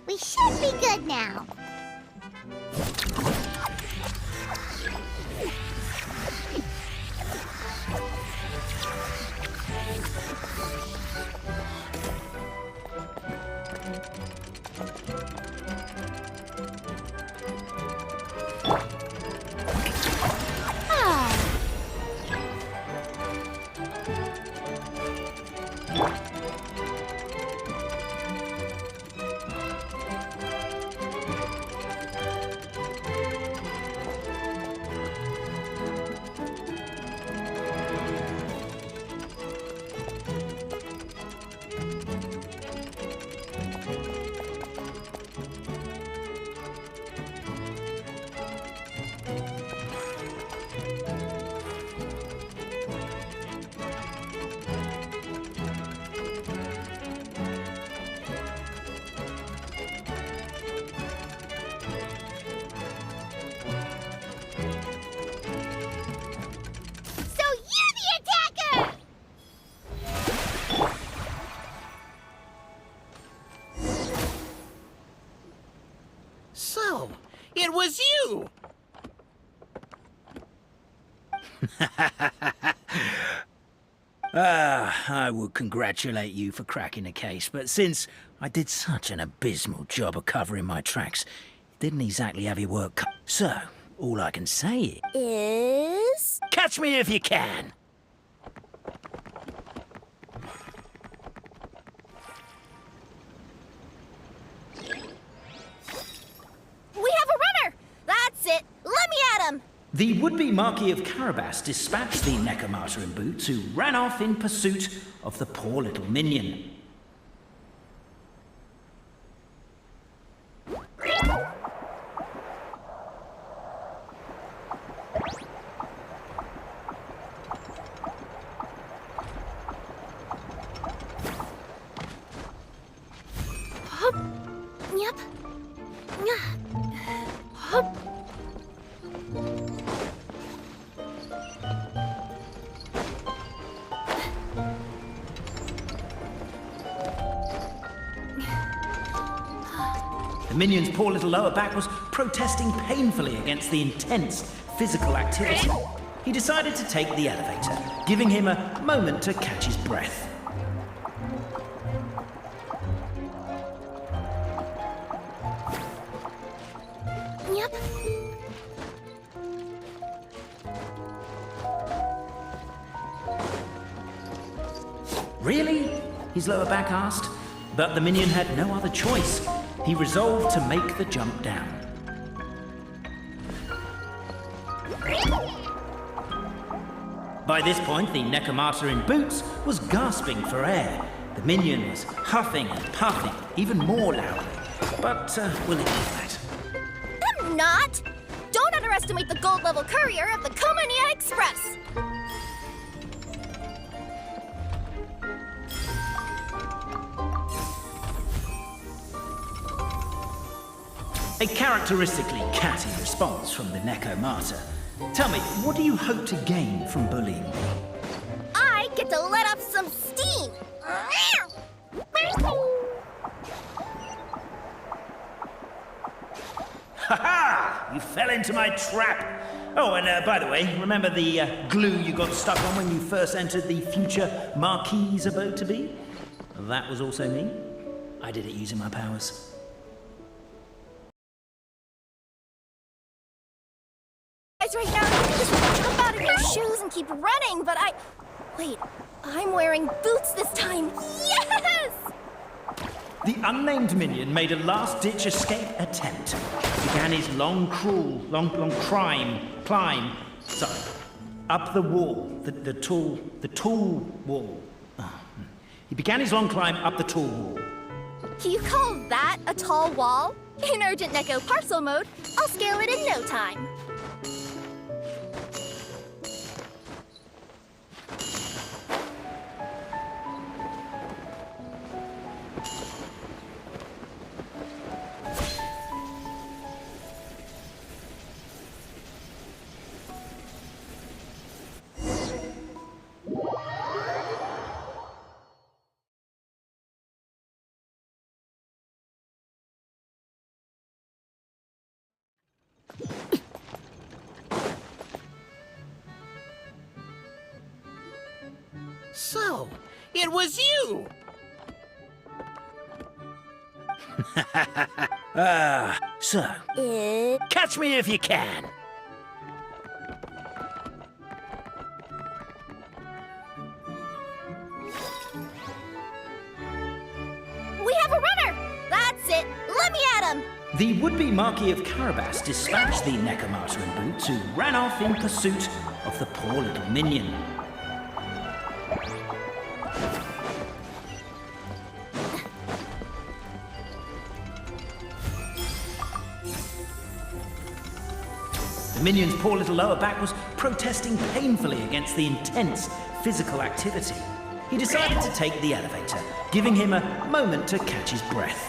We should be good now. So, it was you! I would congratulate you for cracking the case, but since I did such an abysmal job of covering my tracks, it didn't exactly have your work cut. So, all I can say is... catch me if you can! We have a runner! That's it! Let me at him! The would-be Marquis of Carabas dispatched the Necromata in boots, who ran off in pursuit of the poor little minion. Hop. Yep. Hop. The minion's poor little lower back was protesting painfully against the intense physical activity. He decided to take the elevator, giving him a moment to catch his breath. Yep. Really? His lower back asked. But the minion had no other choice. He resolved to make the jump down. By this point, the Necromata in boots was gasping for air. The minion was huffing and puffing, even more loudly. But we'll ignore that. I'm not! Don't underestimate the gold-level courier of the Komania Express! A characteristically catty response from the Necromata. Tell me, what do you hope to gain from bullying me? I get to let off some steam! Ha-ha! You fell into my trap! Oh, and by the way, remember the glue you got stuck on when you first entered the future Marquis' abode-to-be? That was also me. I did it using my powers. Right now, you can just jump out of your shoes and keep running, but Wait, I'm wearing boots this time. Yes! The unnamed minion made a last-ditch escape attempt. He began his long climb, up the wall, the tall wall. He began his long climb up the tall wall. You call that a tall wall? In Urgent Neko parcel mode, I'll scale it in no time. So, it was you! So, catch me if you can. We have a runner! That's it! Let me at him! The would-be Marquis of Carabas dispatched the Necromata in boots, who ran off in pursuit of the poor little minion. The minion's poor little lower back was protesting painfully against the intense physical activity. He decided to take the elevator, giving him a moment to catch his breath.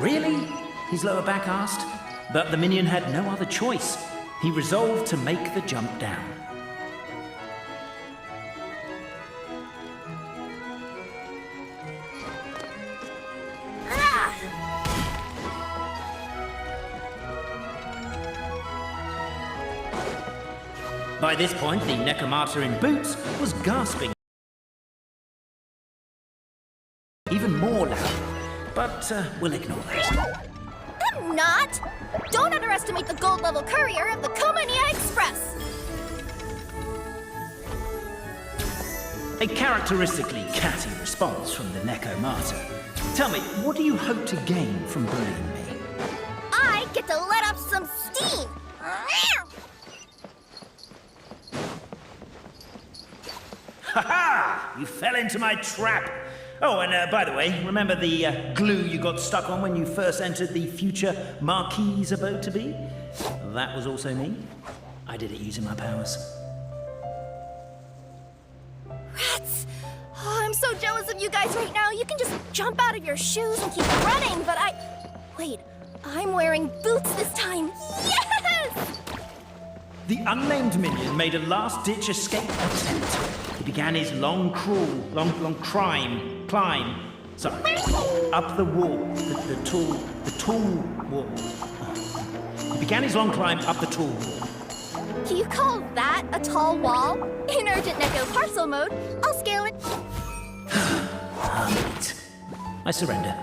Really? His lower back asked. But the minion had no other choice. He resolved to make the jump down. By this point, the Necromata in boots was gasping. we'll ignore that. I'm not! Don't underestimate the gold-level courier of the Komania Express! A characteristically catty response from the Nekomata. Tell me, what do you hope to gain from bullying me? I get to let off some steam! Ha-ha! You fell into my trap! Oh, and by the way, remember the glue you got stuck on when you first entered the future Marquis's abode-to-be? That was also me. I did it using my powers. Rats! Oh, I'm so jealous of you guys right now. You can just jump out of your shoes and keep running, but Wait, I'm wearing boots this time. Yes! The unnamed minion made a last-ditch escape attempt. He began his long climb, up the wall, the tall wall. He began his long climb up the tall wall. You call that a tall wall? In urgent Neko parcel mode, I'll scale it. Hermit. I surrender.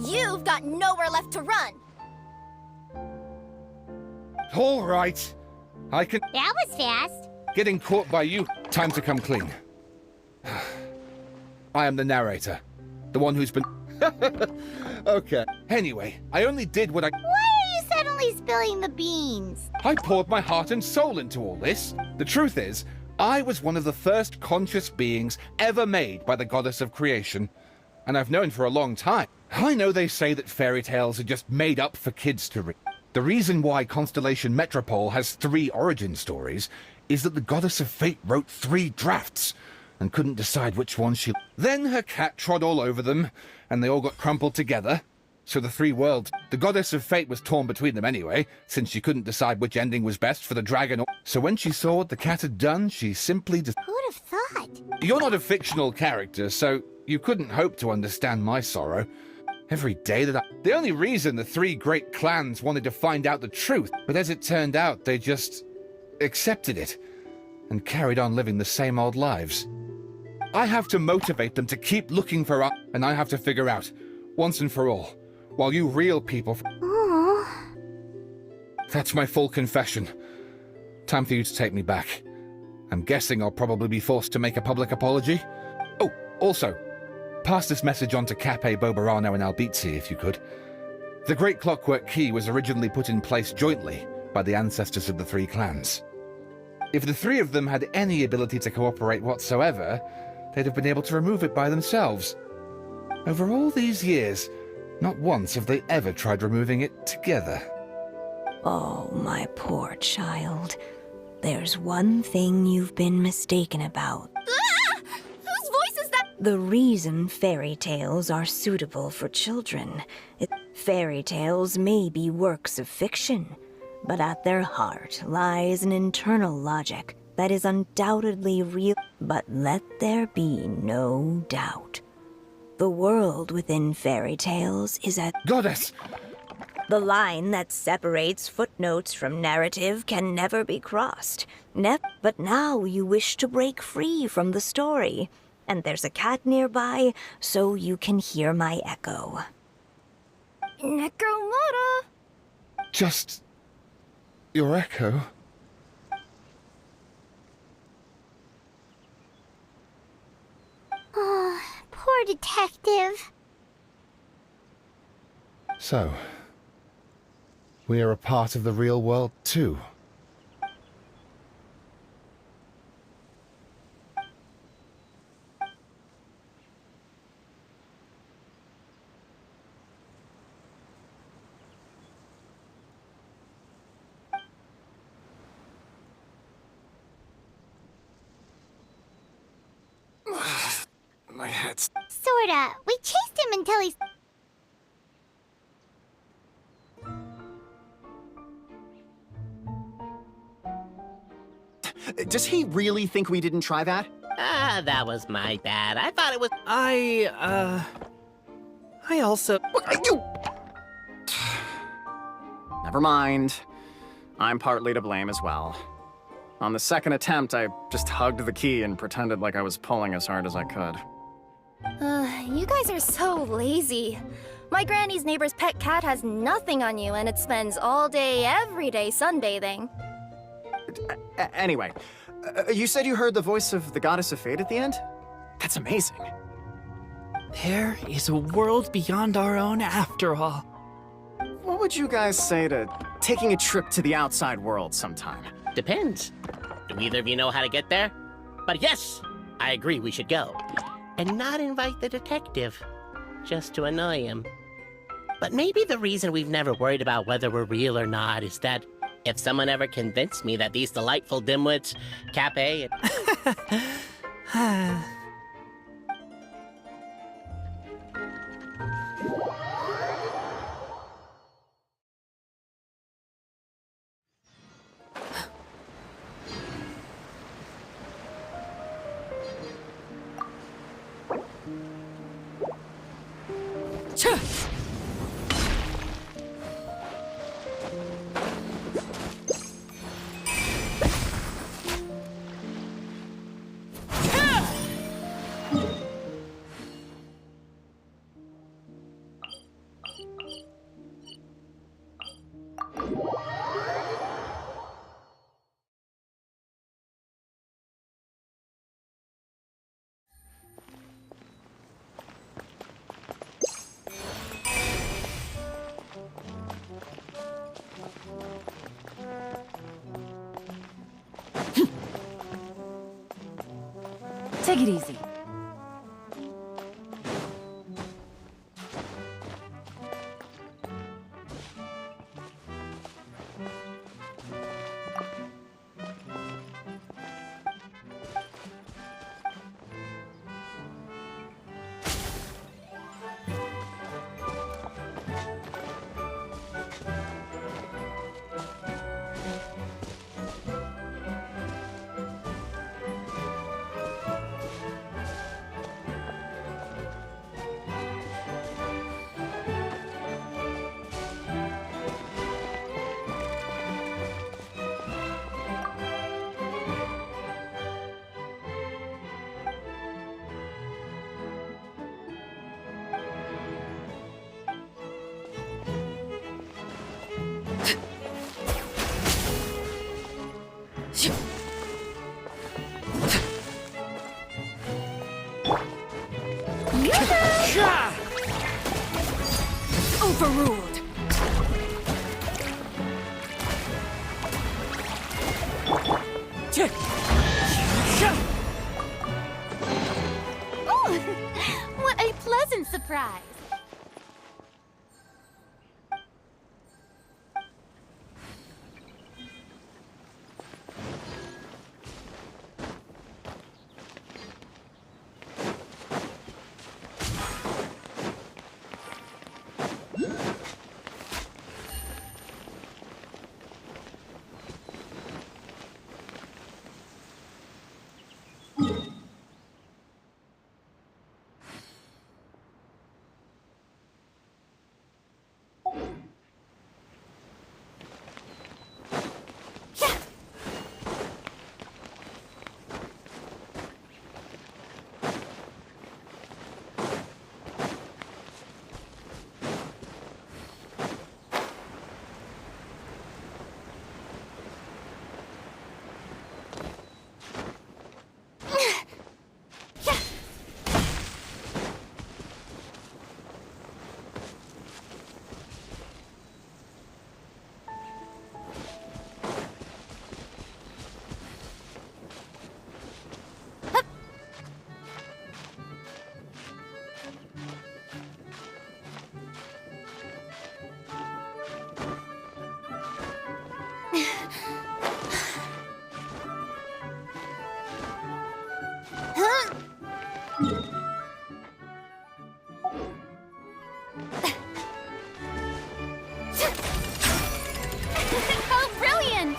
You've got nowhere left to run. All right. I can... That was fast. Getting caught by you. Time to come clean. I am the narrator. The one who's been... Okay. Anyway, I only did what I... Why are you suddenly spilling the beans? I poured my heart and soul into all this. The truth is, I was one of the first conscious beings ever made by the goddess of creation. And I've known for a long time. I know they say that fairy tales are just made up for kids to read. The reason why Constellation Metropole has 3 origin stories is that the Goddess of Fate wrote 3 drafts and couldn't decide which one she... Then her cat trod all over them, and they all got crumpled together. So the 3 worlds... The Goddess of Fate was torn between them anyway, since she couldn't decide which ending was best for the dragon. So when she saw what the cat had done, she simply... Who'd have thought? You're not a fictional character, so you couldn't hope to understand my sorrow. Every day that The only reason the 3 great clans wanted to find out the truth, but as it turned out, they just accepted it and carried on living the same old lives. I have to motivate them to keep looking for us, and I have to figure out, once and for all, while you real people... Aww. That's my full confession. Time for you to take me back. I'm guessing I'll probably be forced to make a public apology. Oh, also, pass this message on to Cape, Bobarano, and Albizzi, if you could. The Great Clockwork Key was originally put in place jointly by the ancestors of the 3 clans. If the 3 of them had any ability to cooperate whatsoever, they'd have been able to remove it by themselves. Over all these years, not once have they ever tried removing it together. Oh, my poor child. There's one thing you've been mistaken about. Ah! Whose voice is that? The reason fairy tales are suitable for children. Fairy tales may be works of fiction, but at their heart lies an internal logic that is undoubtedly real. But let there be no doubt. The world within fairy tales is at... Goddess! The line that separates footnotes from narrative can never be crossed. But now you wish to break free from the story. And there's a cat nearby, so you can hear my echo. Nekomata! Just... your echo? Oh, poor detective. So... we are a part of the real world, too. My head's... Sorta. We chased him until he... Does he really think we didn't try that? Ah, that was my bad. I thought it was... I also... Never mind. I'm partly to blame as well. On the second attempt, I just hugged the key and pretended like I was pulling as hard as I could. You guys are so lazy. My granny's neighbor's pet cat has nothing on you, and it spends all day, every day sunbathing. Anyway, you said you heard the voice of the Goddess of Fate at the end? That's amazing. There is a world beyond our own after all. What would you guys say to taking a trip to the outside world sometime? Depends. Do either of you know how to get there? But yes, I agree we should go. And not invite the detective, just to annoy him. But maybe the reason we've never worried about whether we're real or not is that if someone ever convinced me that these delightful dimwits, Cape and... Take it easy. Overruled. Ooh, what a pleasant surprise. How brilliant!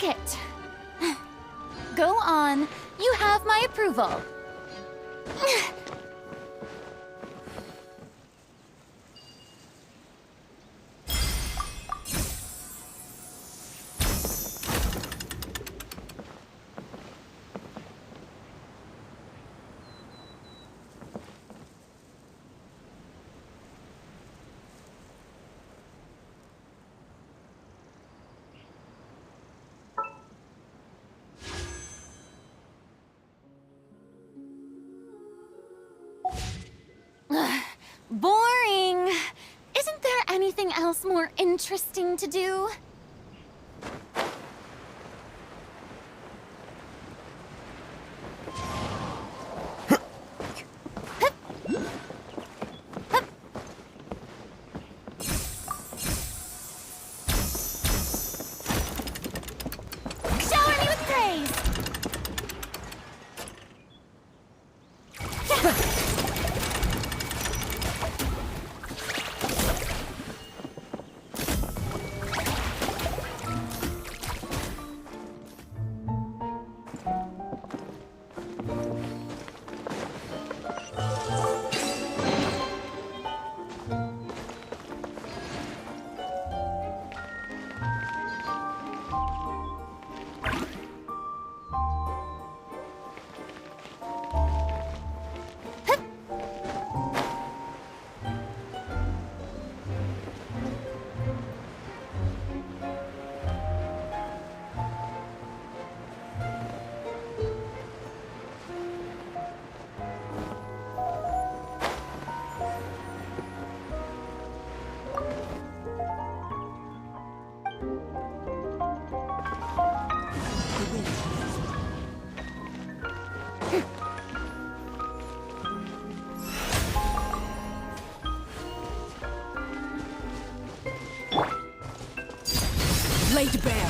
trinket. Go on. You have my approval. Boring. Isn't there anything else more interesting to do? Shower me with praise. Laid bare.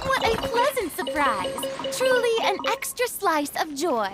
What a pleasant surprise! Truly an extra slice of joy.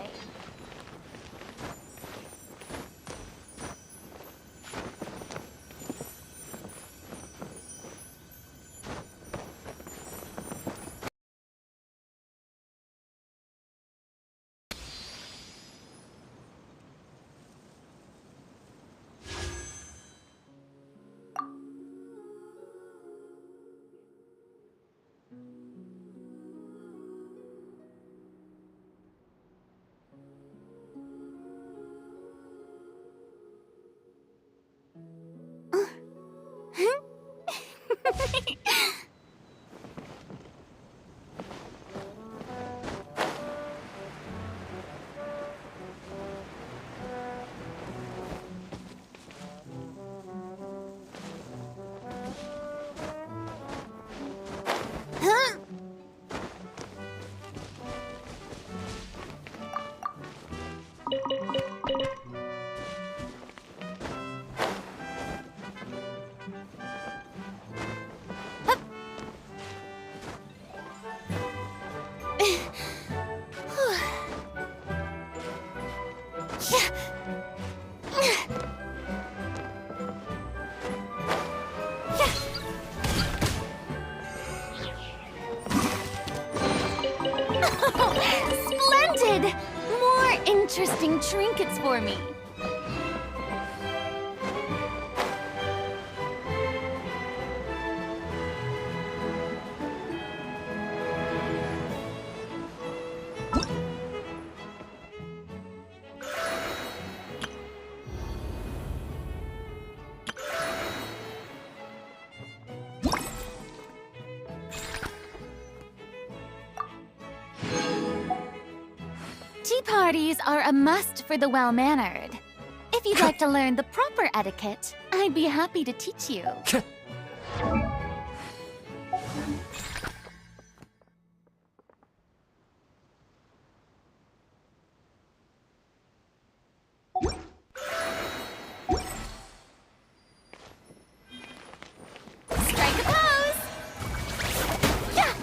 Splendid! More interesting trinkets for me. Tea parties are a must for the well-mannered. If you'd like to learn the proper etiquette, I'd be happy to teach you. Strike a pose! Yeah!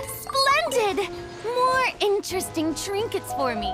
Splendid! More interesting trinkets for me.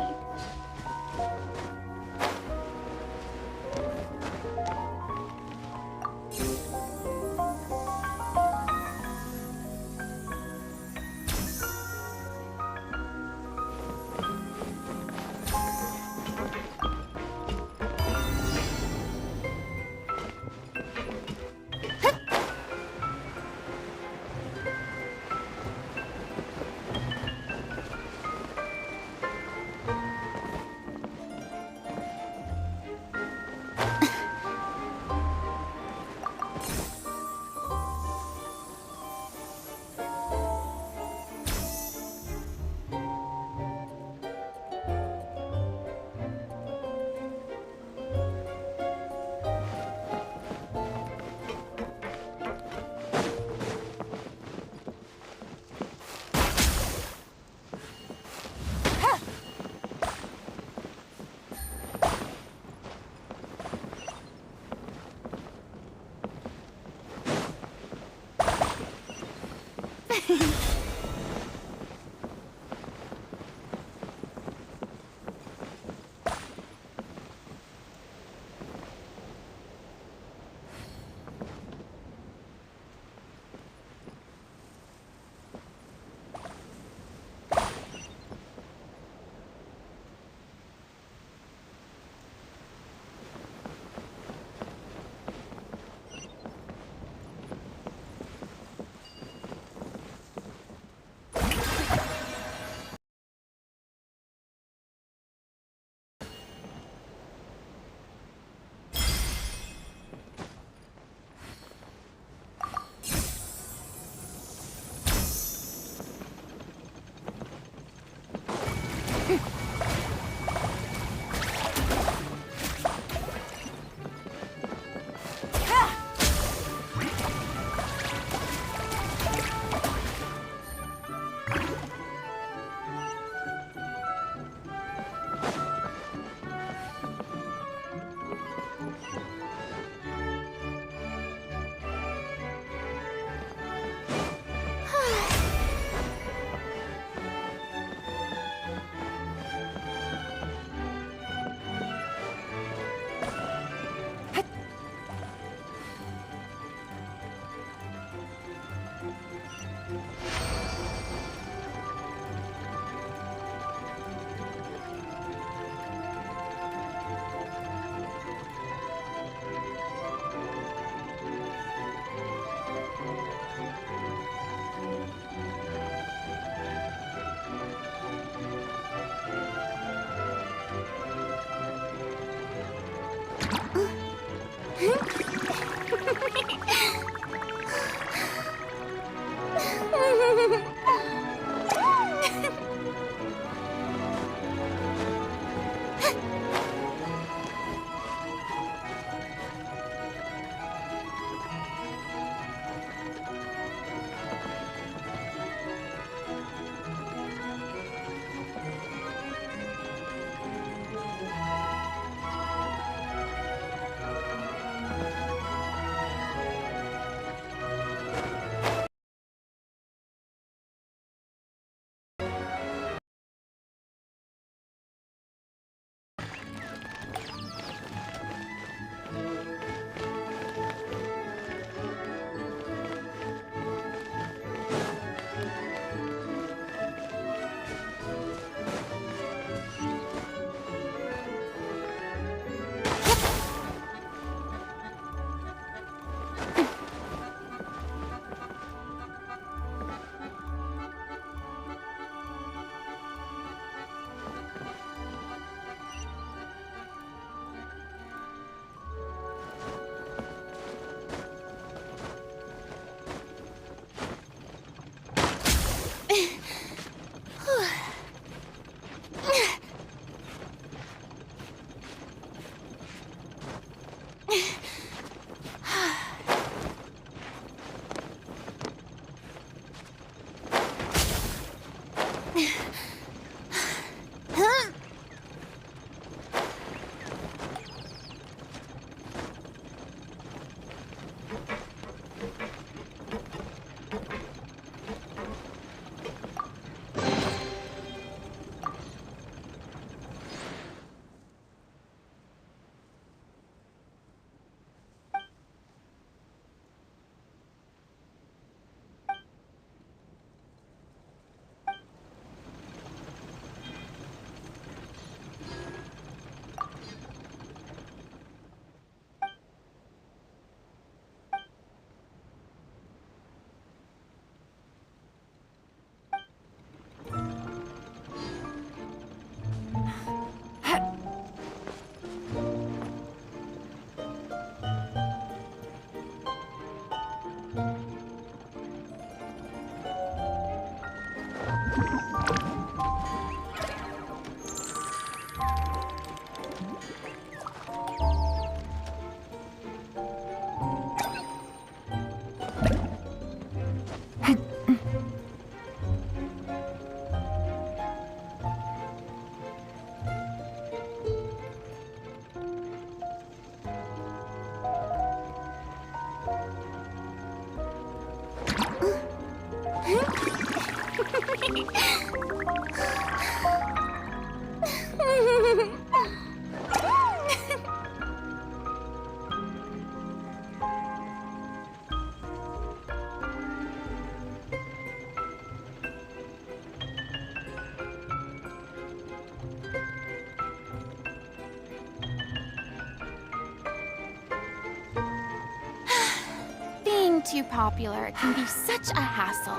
Being too popular can be such a hassle.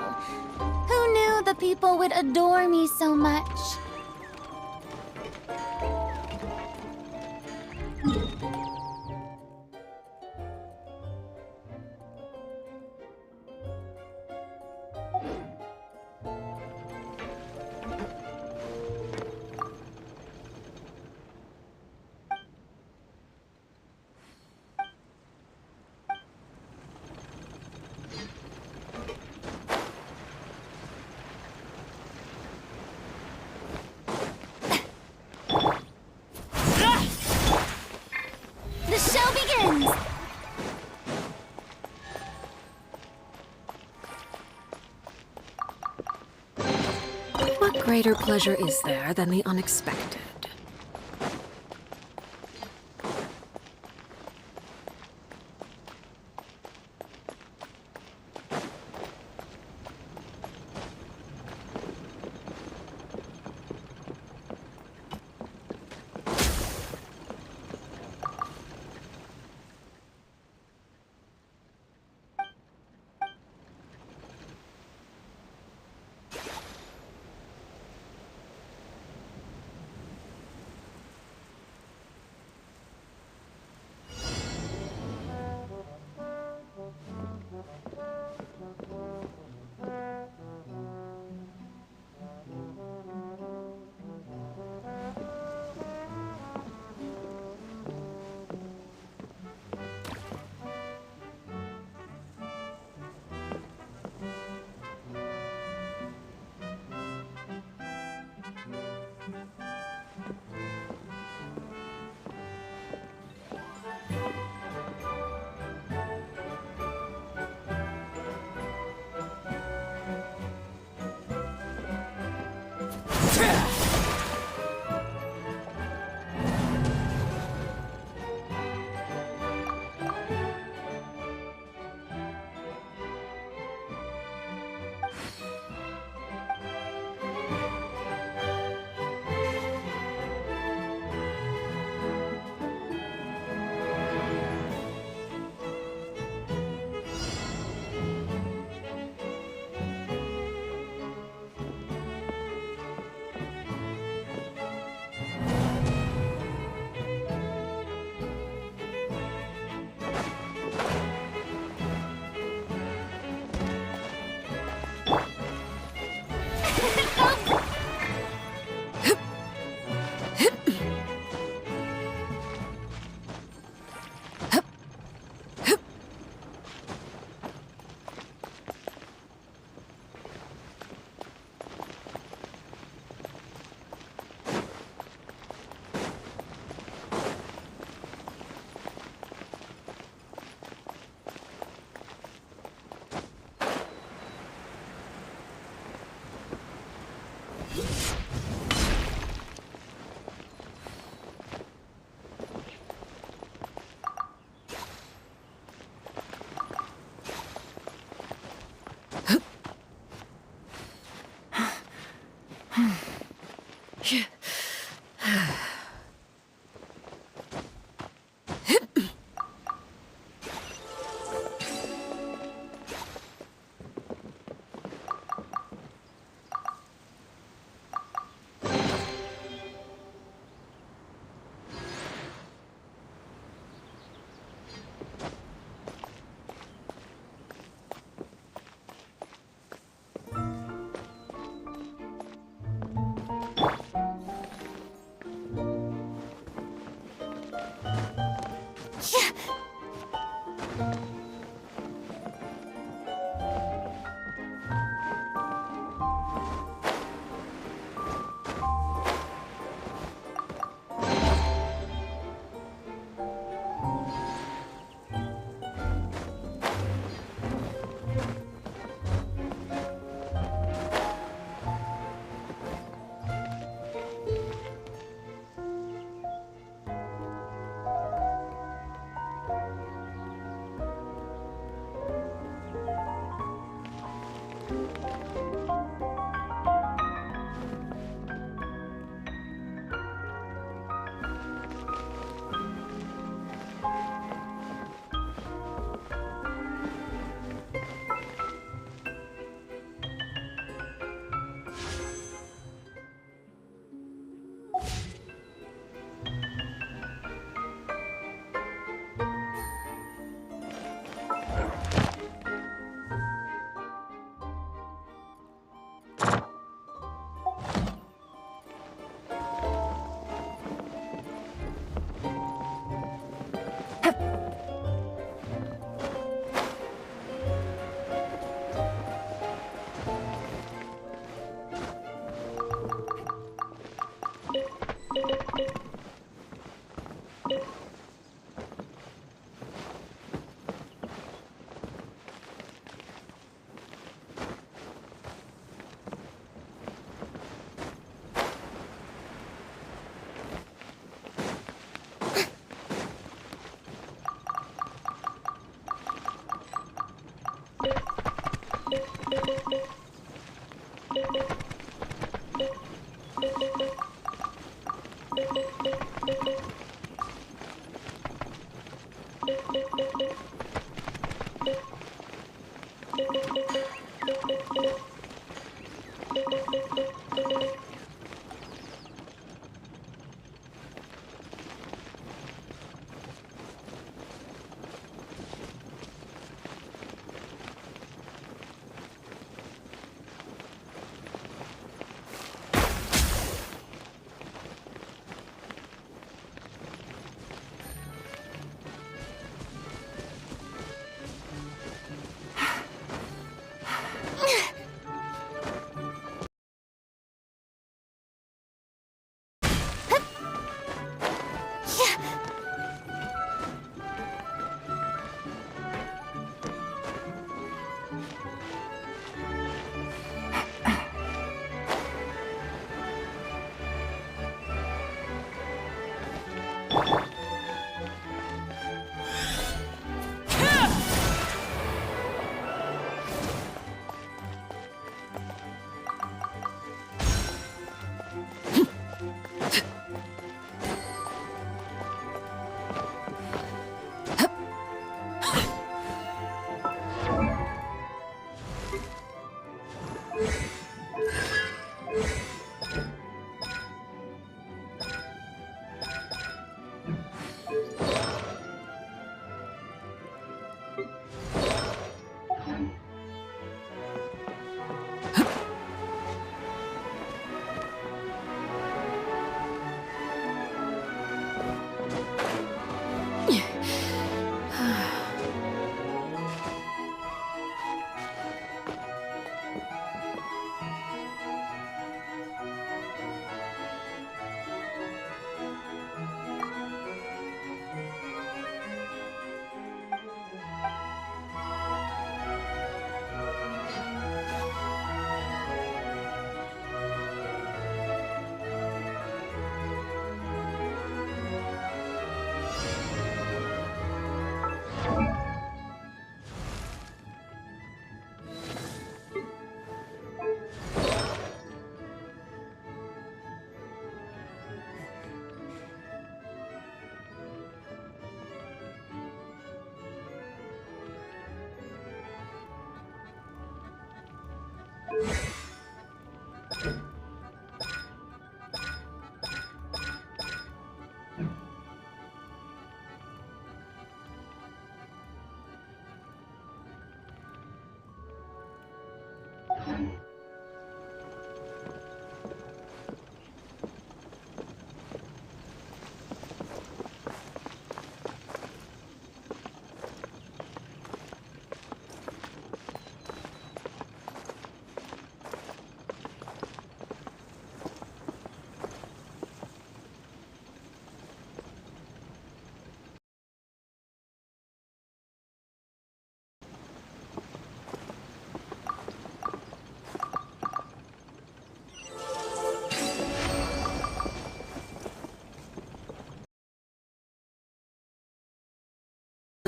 Who knew the people would adore me so much? The show begins! What greater pleasure is there than the unexpected?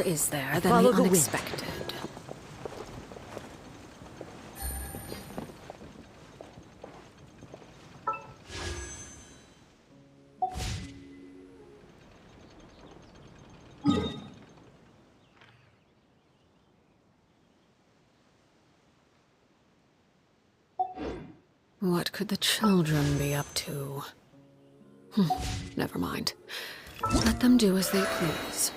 Is there than Follow the the wind. unexpected? What could the children be up to? Never mind. Let them do as they please.